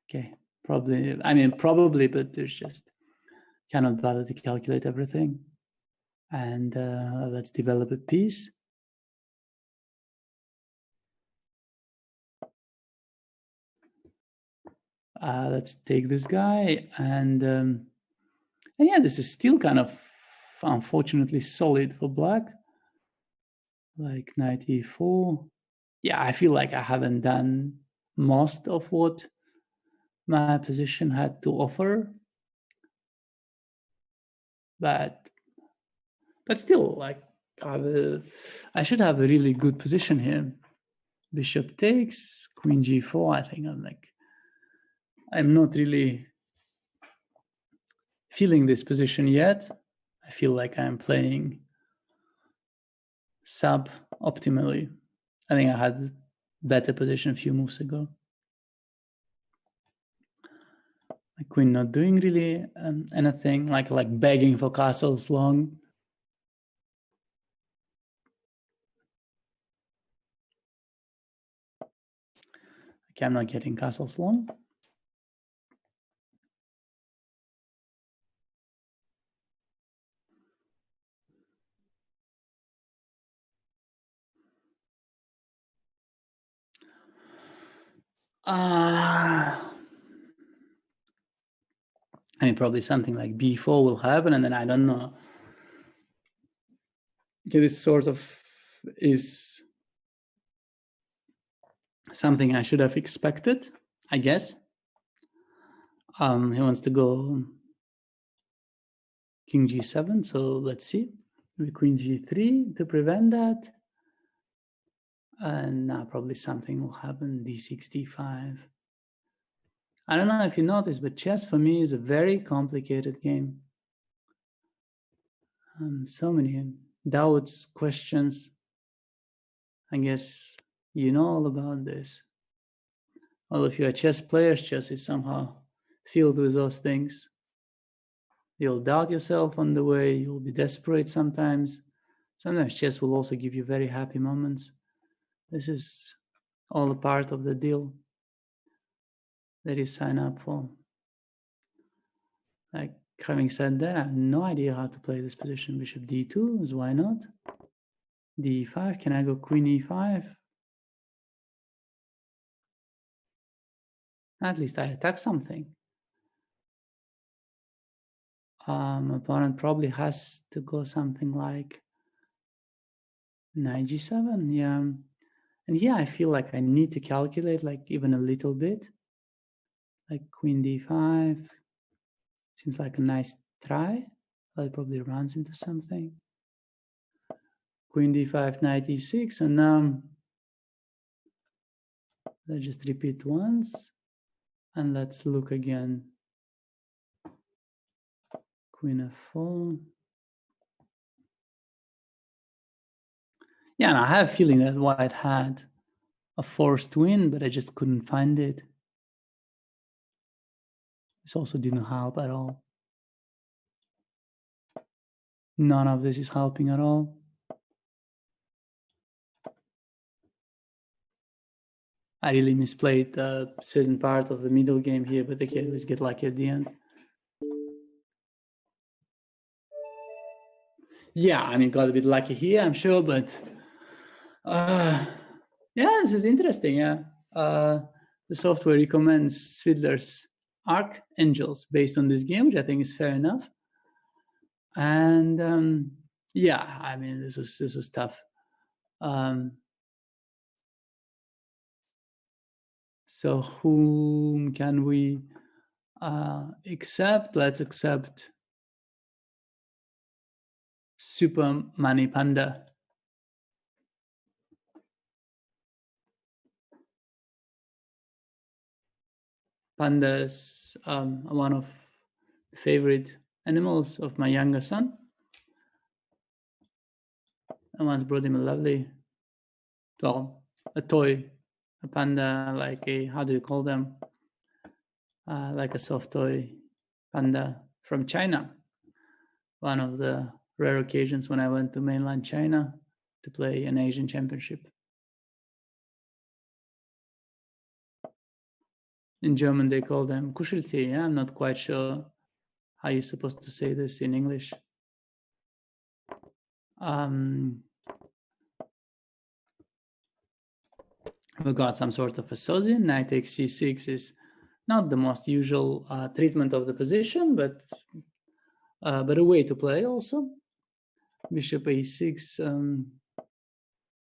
Okay, probably. I mean, probably, but there's just cannot bother to calculate everything. And let's develop a piece. Let's take this guy, and yeah, this is still kind of unfortunately solid for black. Like knight e4. Yeah, I feel like I haven't done most of what my position had to offer, but still, like I should have a really good position here. Bishop takes, queen g4. I think I'm not really feeling this position yet. I feel like I'm playing sub-optimally. I think I had better position a few moves ago. My queen not doing really anything, like begging for castles long. Okay, I'm not getting castles long. I mean, probably something like b4 will happen, and then I don't know. Okay, this sort of is something I should have expected, I guess. He wants to go king g7, so let's see. Maybe queen g3 to prevent that. And now probably something will happen, d6, d5. I don't know if you noticed, but chess for me is a very complicated game. So many doubts, questions. I guess you know all about this. Well, if you're a chess player, chess is somehow filled with those things. You'll doubt yourself on the way, you'll be desperate sometimes. Sometimes chess will also give you very happy moments. This is all a part of the deal that you sign up for. Like, having said that, I have no idea how to play this position. Bishop d2 is why not? d5, can I go queen e5? At least I attack something. Opponent probably has to go something like knight g7, yeah. And yeah, I feel like I need to calculate like even a little bit. Like queen d5. Seems like a nice try, but it probably runs into something. Queen d5, knight e6, and let's just repeat once. And let's look again. Queen f4. Yeah, and I have a feeling that white had a forced win, but I just couldn't find it. This also didn't help at all. None of this is helping at all. I really misplayed a certain part of the middle game here, but okay, let's get lucky at the end. Yeah, I mean, got a bit lucky here, I'm sure, but yeah, this is interesting. Yeah, the software recommends Swidler's Archangels based on this game, which I think is fair enough. And yeah, I mean, this was tough. So whom can we accept? Let's accept Super Panda. Pandas are one of the favorite animals of my younger son. I once brought him a lovely doll, a toy, a panda, like a, how do you call them? Like a soft toy panda from China. One of the rare occasions when I went to mainland China to play an Asian championship. In German, they call them Kuscheltee. Yeah? I'm not quite sure how you're supposed to say this in English. We got some sort of a Sozin. Knight takes c6 is not the most usual treatment of the position, but a way to play also. Bishop a6,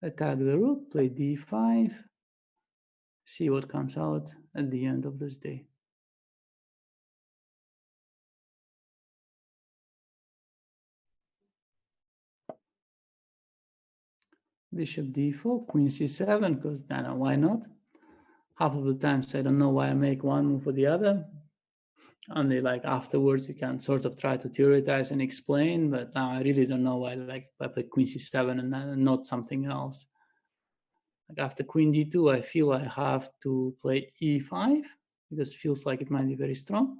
attack the rook, play d5, see what comes out at the end of this day. Bishop d4, queen c7, because I don't know, why not? Half of the times I don't know why I make one move or the other. Only like afterwards you can sort of try to theorize and explain, but now I really don't know why I play queen c7 and not something else. Like after queen d2, I feel I have to play e5 because it feels like it might be very strong.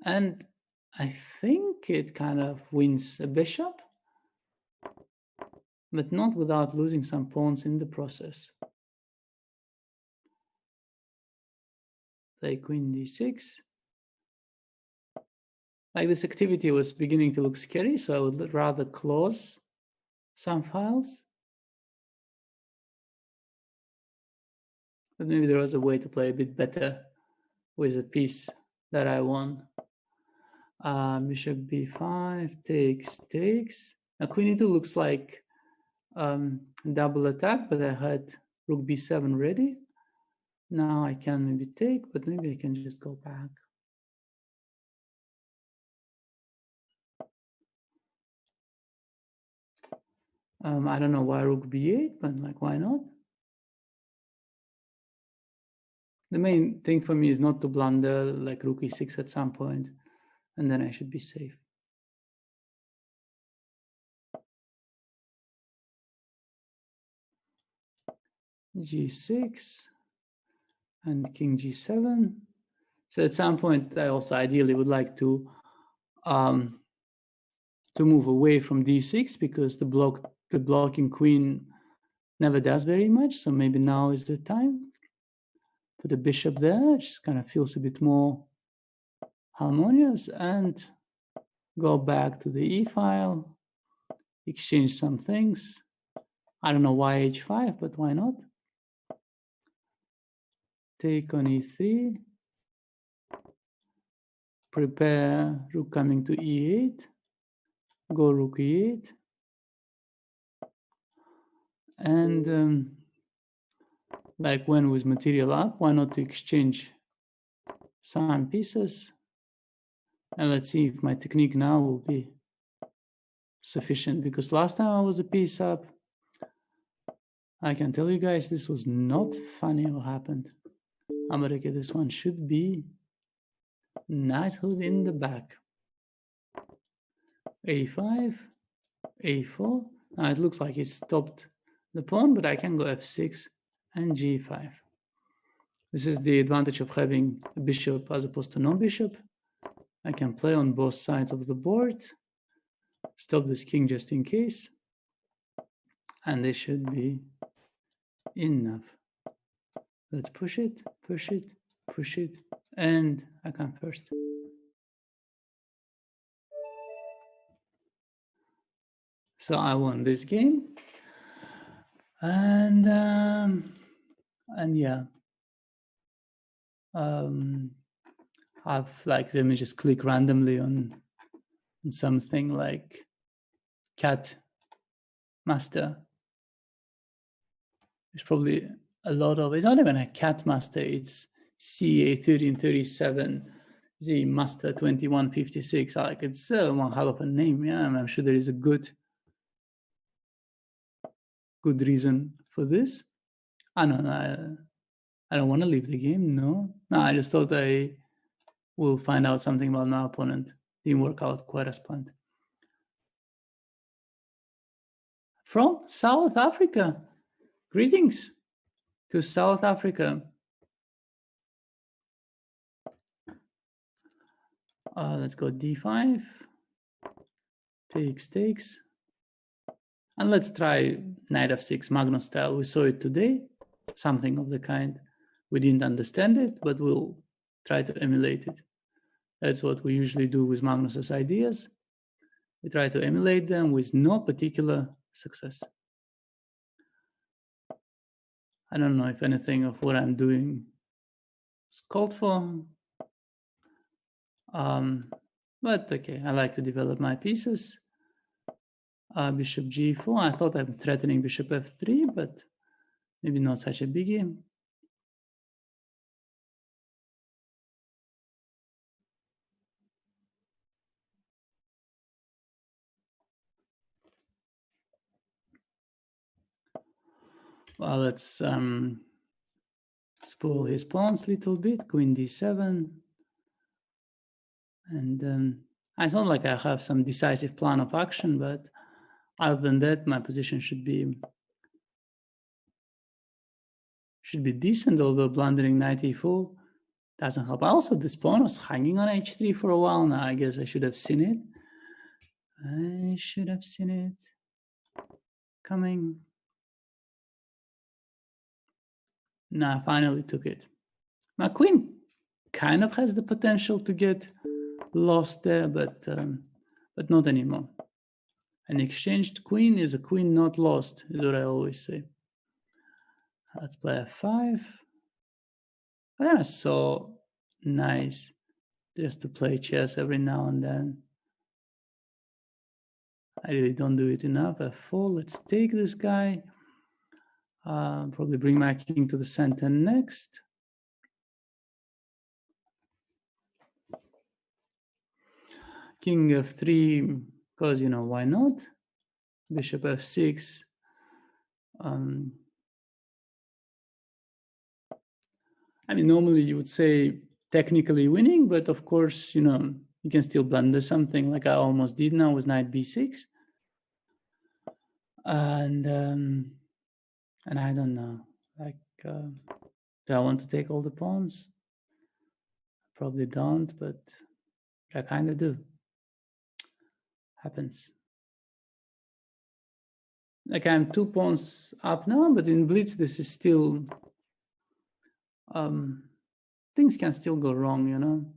And I think it kind of wins a bishop, but not without losing some pawns in the process. Play queen d6. Like this activity was beginning to look scary, so I would rather close some files. But maybe there was a way to play a bit better with a piece that I won. Bishop b5, takes. Now queen e2 looks like double attack, but I had rook b7 ready. Now I can maybe take, but maybe I can just go back. I don't know why rook b8, but like, why not? The main thing for me is not to blunder like rook e6 at some point, and then I should be safe. g6 and king g7. So at some point, I also ideally would like to move away from d6 because the blocking queen never does very much. So maybe now is the time. Put a bishop there, it just kind of feels a bit more harmonious, and go back to the e file, exchange some things. I don't know why h5, but why not? Take on e3. Prepare rook coming to e8. Go rook e8. And like when with material up, why not to exchange some pieces? And let's see if my technique now will be sufficient, because last time I was a piece up, I can tell you guys this was not funny what happened. I'm gonna get this one should be knighthood in the back. a5, a4. Now it looks like it stopped the pawn, but I can go f6 and g5. This is the advantage of having a bishop as opposed to non-bishop. I can play on both sides of the board, stop this king just in case, and this should be enough. Let's push it, push it, push it, and I come first. So I won this game, and yeah, I've like, let me just click randomly on something like cat master. There's probably a lot of, it's not even a cat master, it's CA 1337 Z master 2156. Like, it's one hell of a name. Yeah, I'm sure there is a good reason for this. I don't know. I don't want to leave the game. No, I just thought I will find out something about my opponent. Didn't work out quite as planned. From South Africa. Greetings to South Africa. Let's go d5. Takes. And let's try knight f6 Magnus style. We saw it today, something of the kind. We didn't understand it, but we'll try to emulate it. That's what we usually do with Magnus's ideas. We try to emulate them with no particular success. I don't know if anything of what I'm doing is called for. But okay, I like to develop my pieces. Bishop g4. I thought I'm threatening bishop f3, but maybe not such a biggie. Well, let's spoil his pawns a little bit. Queen d7. And it's not like I have some decisive plan of action, but other than that, my position should be decent, although blundering knight e4 doesn't help. Also, this pawn was hanging on h3 for a while now. I guess I should have seen it. I should have seen it coming. No, I finally took it. My queen kind of has the potential to get lost there, but not anymore. An exchanged queen is a queen not lost, is what I always say. Let's play f5. I think it's so nice just to play chess every now and then. I really don't do it enough. f4, let's take this guy. Probably bring my king to the center next. King f3, because, why not? Bishop f6. I mean, normally you would say technically winning, but of course, you can still blunder something like I almost did now with knight b6. And I don't know, like, do I want to take all the pawns? Probably don't, but I kind of do. Happens. Like I'm 2 pawns up now, but in Blitz, this is still, things can still go wrong,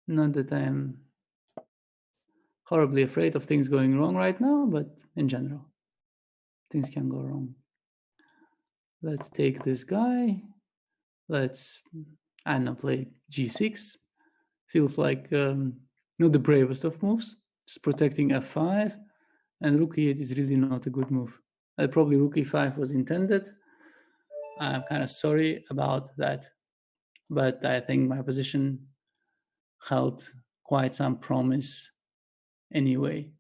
Not that I'm horribly afraid of things going wrong right now, but in general, things can go wrong. Let's take this guy. Let's, I don't know, play g6. Feels like not the bravest of moves. Just protecting f5. And rook e8 is really not a good move. Probably rook e5 was intended. I'm kind of sorry about that. But I think my position held quite some promise anyway.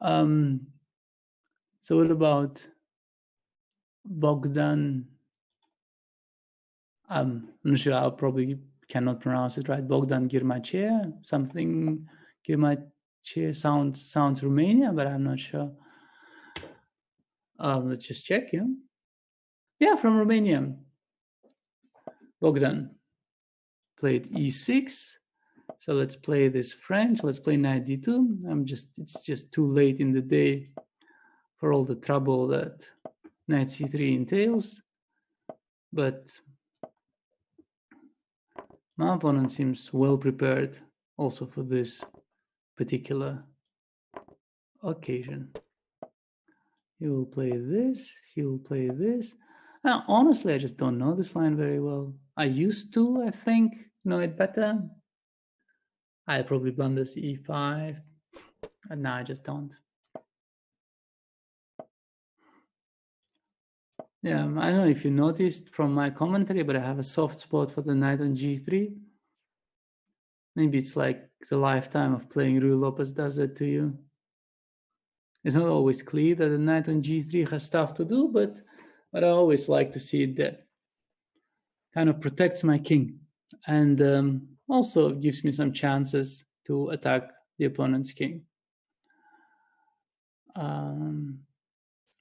So what about Bogdan? I'm not sure, I probably cannot pronounce it right. Bogdan Girmache, something Girmache sounds Romania, but I'm not sure. Let's just check, yeah? Yeah, from Romania. Bogdan played e6. So let's play this French. Let's play knight d2. It's just too late in the day for all the trouble that knight c3 entails. But my opponent seems well prepared also for this particular occasion. He will play this, he will play this. Honestly, I just don't know this line very well. I used to, I think, know it better. I probably blunder e5, and now I just don't. Yeah, I don't know if you noticed from my commentary, but I have a soft spot for the knight on g3. Maybe it's like the lifetime of playing Rui Lopez does it to you. It's not always clear that the knight on g3 has stuff to do, but I always like to see it there. Kind of protects my king, and also gives me some chances to attack the opponent's king.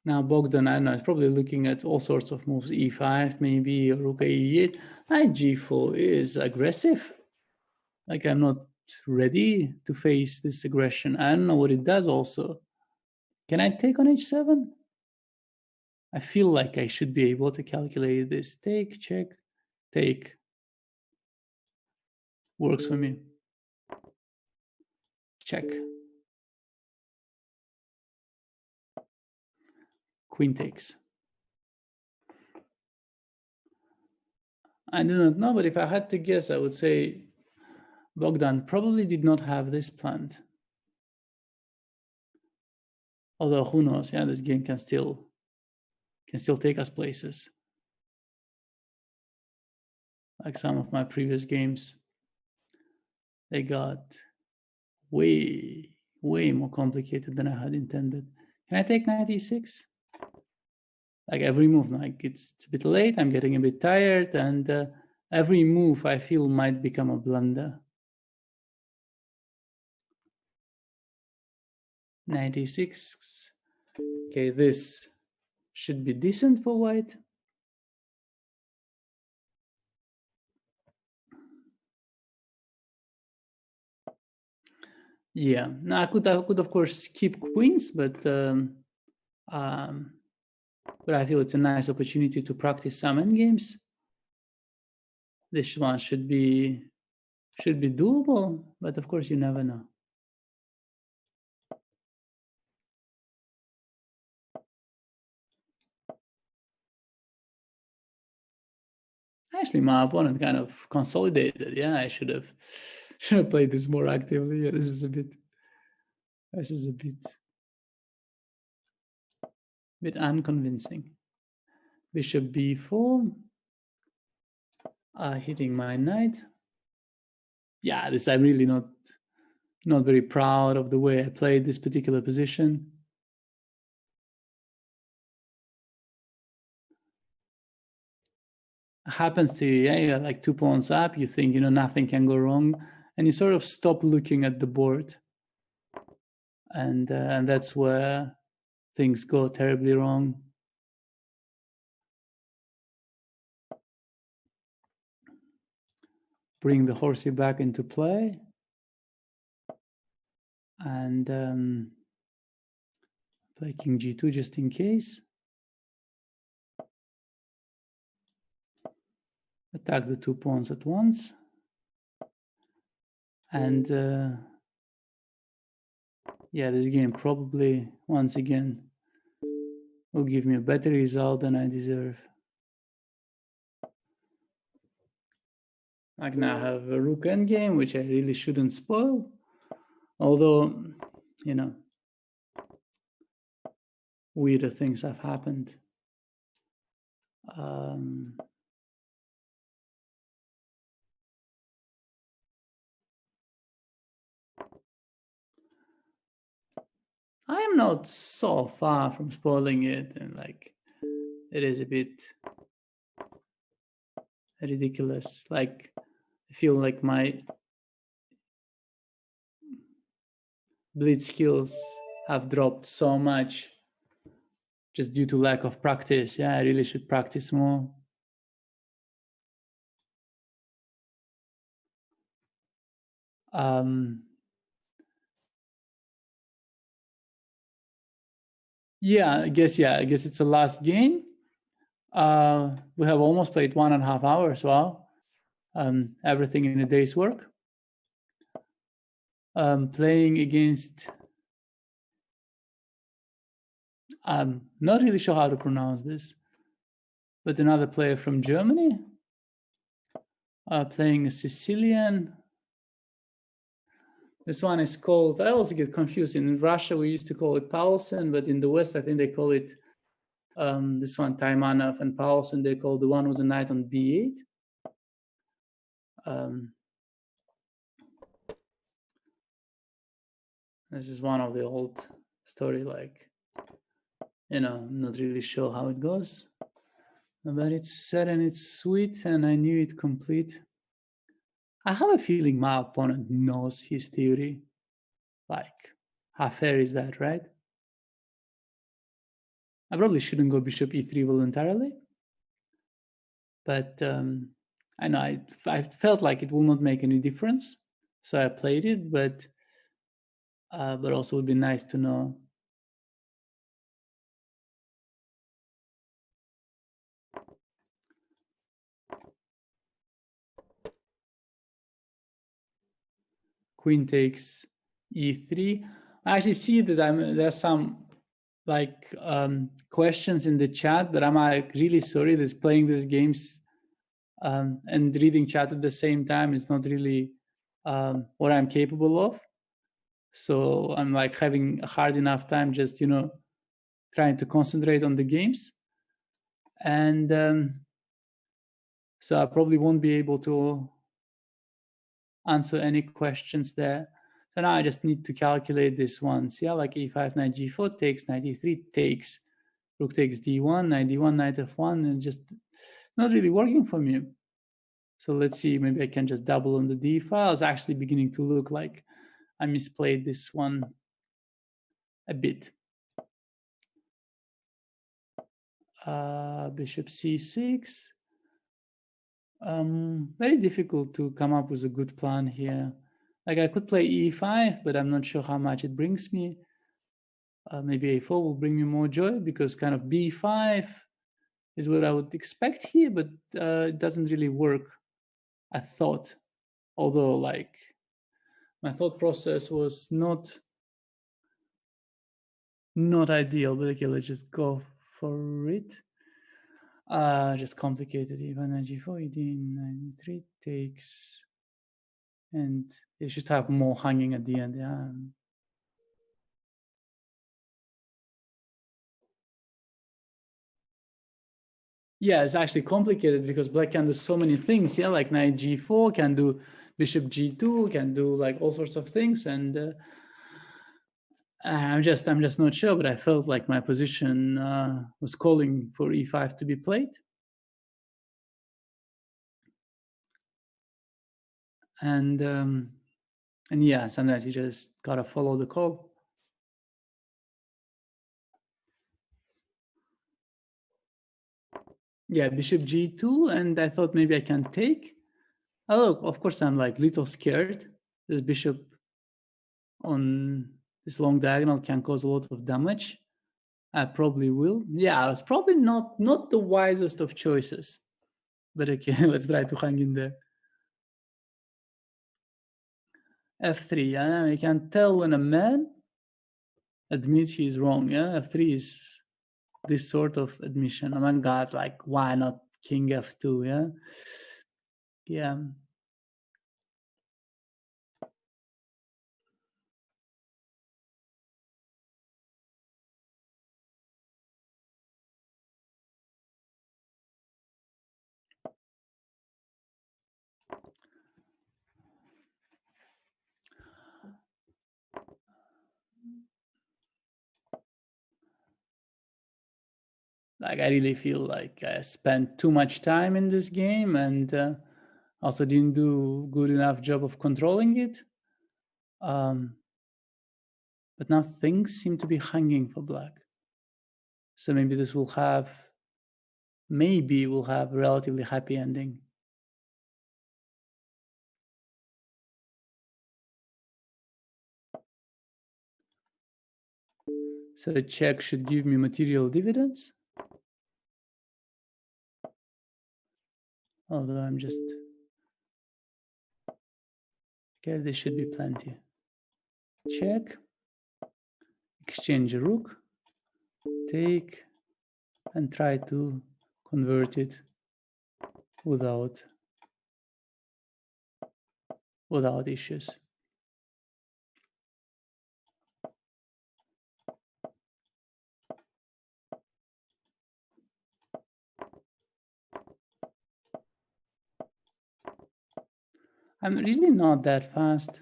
Now Bogdan, I don't know, is probably looking at all sorts of moves, e5 maybe, or rook e8. Knight g4 is aggressive. Like, I'm not ready to face this aggression. I don't know what it does also. Can I take on h7? I feel like I should be able to calculate this. Take, check, take. Works for me. Check. Queen takes. I do not know, but if I had to guess, I would say Bogdan probably did not have this planned. Although who knows? Yeah, this game can still take us places. Like some of my previous games, they got way more complicated than I had intended. Can I take knight e6? Like every move, like it's a bit late, I'm getting a bit tired, and every move I feel might become a blunder. Knight e6. Okay, this should be decent for white. Yeah, now I could of course keep queens, but I feel it's a nice opportunity to practice some endgames. This one should be doable, but of course you never know. Actually, my opponent kind of consolidated. Yeah, I should have played this more actively. Yeah, this is a bit unconvincing. Bishop b4, hitting my knight. Yeah, this I'm really not very proud of the way I played this particular position. Happens to you, yeah, you're like 2 pawns up, you think, nothing can go wrong, and you sort of stop looking at the board. And that's where things go terribly wrong. Bring the horsey back into play. And play king g2 just in case. Attack the 2 pawns at once. And yeah, this game probably, once again, will give me a better result than I deserve. I now have a rook endgame, which I really shouldn't spoil. Although, weirder things have happened. I am not so far from spoiling it, and like it is a bit ridiculous. Like I feel like my blitz skills have dropped so much just due to lack of practice. Yeah, I really should practice more. Yeah, I guess it's the last game. We have almost played 1.5 hours. Wow. Everything in a day's work. Playing against, I'm not really sure how to pronounce this, but another player from Germany, playing a Sicilian. This one is called, I also get confused. In Russia, we used to call it Paulsen, but in the West, I think they call it, this one, Taimanov and Paulsen, they call the one with a knight on b8. This is one of the old story, like, not really sure how it goes. But it's set and it's sweet, and I knew it complete. I have a feeling my opponent knows his theory. Like, how fair is that, right? I probably shouldn't go bishop e3 voluntarily. But I know I felt like it will not make any difference. So I played it, but also would be nice to know. Queen takes e3. I actually see that there's some like questions in the chat, but I'm like really sorry. This playing these games and reading chat at the same time is not really what I'm capable of. So I'm like having a hard enough time just trying to concentrate on the games, and so I probably won't be able to answer any questions there. So now I just need to calculate this once. Yeah, like e5, knight g4 takes, knight e3 takes, rook takes d1, knight d1, knight f1, and just not really working for me. So let's see, maybe I can just double on the d file. It's actually beginning to look like I misplayed this one a bit. Bishop c6. Very difficult to come up with a good plan here. Like I could play e5, but I'm not sure how much it brings me. Maybe a4 will bring me more joy because kind of b5 is what I would expect here, but it doesn't really work, I thought. Although like my thought process was not ideal, but okay, let's just go for it. Just complicated. Even g4, e3 takes, and it should have more hanging at the end. Yeah. Yeah, it's actually complicated because black can do so many things. Yeah, like knight g4 can do bishop g2, can do like all sorts of things, and I'm just not sure. But I felt like my position was calling for e5 to be played, and yeah, sometimes you just gotta follow the call. Yeah, bishop g2, and I thought maybe I can take. Oh, of course, I'm like little scared. This bishop on this long diagonal can cause a lot of damage. I probably will. Yeah, it's probably not the wisest of choices. But okay, let's try to hang in there. F3, yeah, you can tell when a man admits he's wrong. Yeah, F3 is this sort of admission. Oh my God, like why not King F2? Yeah, yeah. Like I really feel like I spent too much time in this game and also didn't do good enough job of controlling it. But now things seem to be hanging for black. So maybe this will have, maybe we'll have a relatively happy ending. So the check should give me material dividends. Although I'm just, okay, this should be plenty. Check, exchange a rook, take, and try to convert it without issues. I'm really not that fast.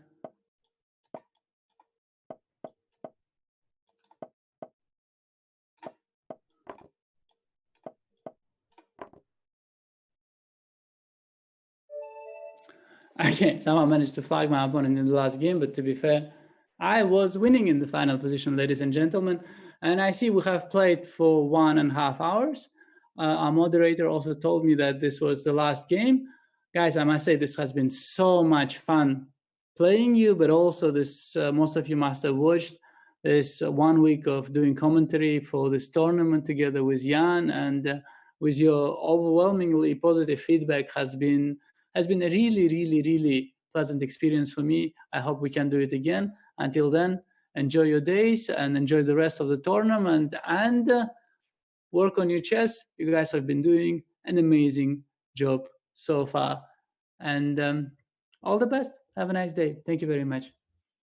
Okay, somehow managed to flag my opponent in the last game, but to be fair, I was winning in the final position, ladies and gentlemen. And I see we have played for 1.5 hours. Our moderator also told me that this was the last game. Guys, I must say this has been so much fun playing you, but also this most of you must have watched this 1 week of doing commentary for this tournament together with Jan, and with your overwhelmingly positive feedback has been a really, really, really pleasant experience for me. I hope we can do it again. Until then, enjoy your days and enjoy the rest of the tournament, and work on your chess. You guys have been doing an amazing job so far. And all the best. Have a nice day. Thank you very much.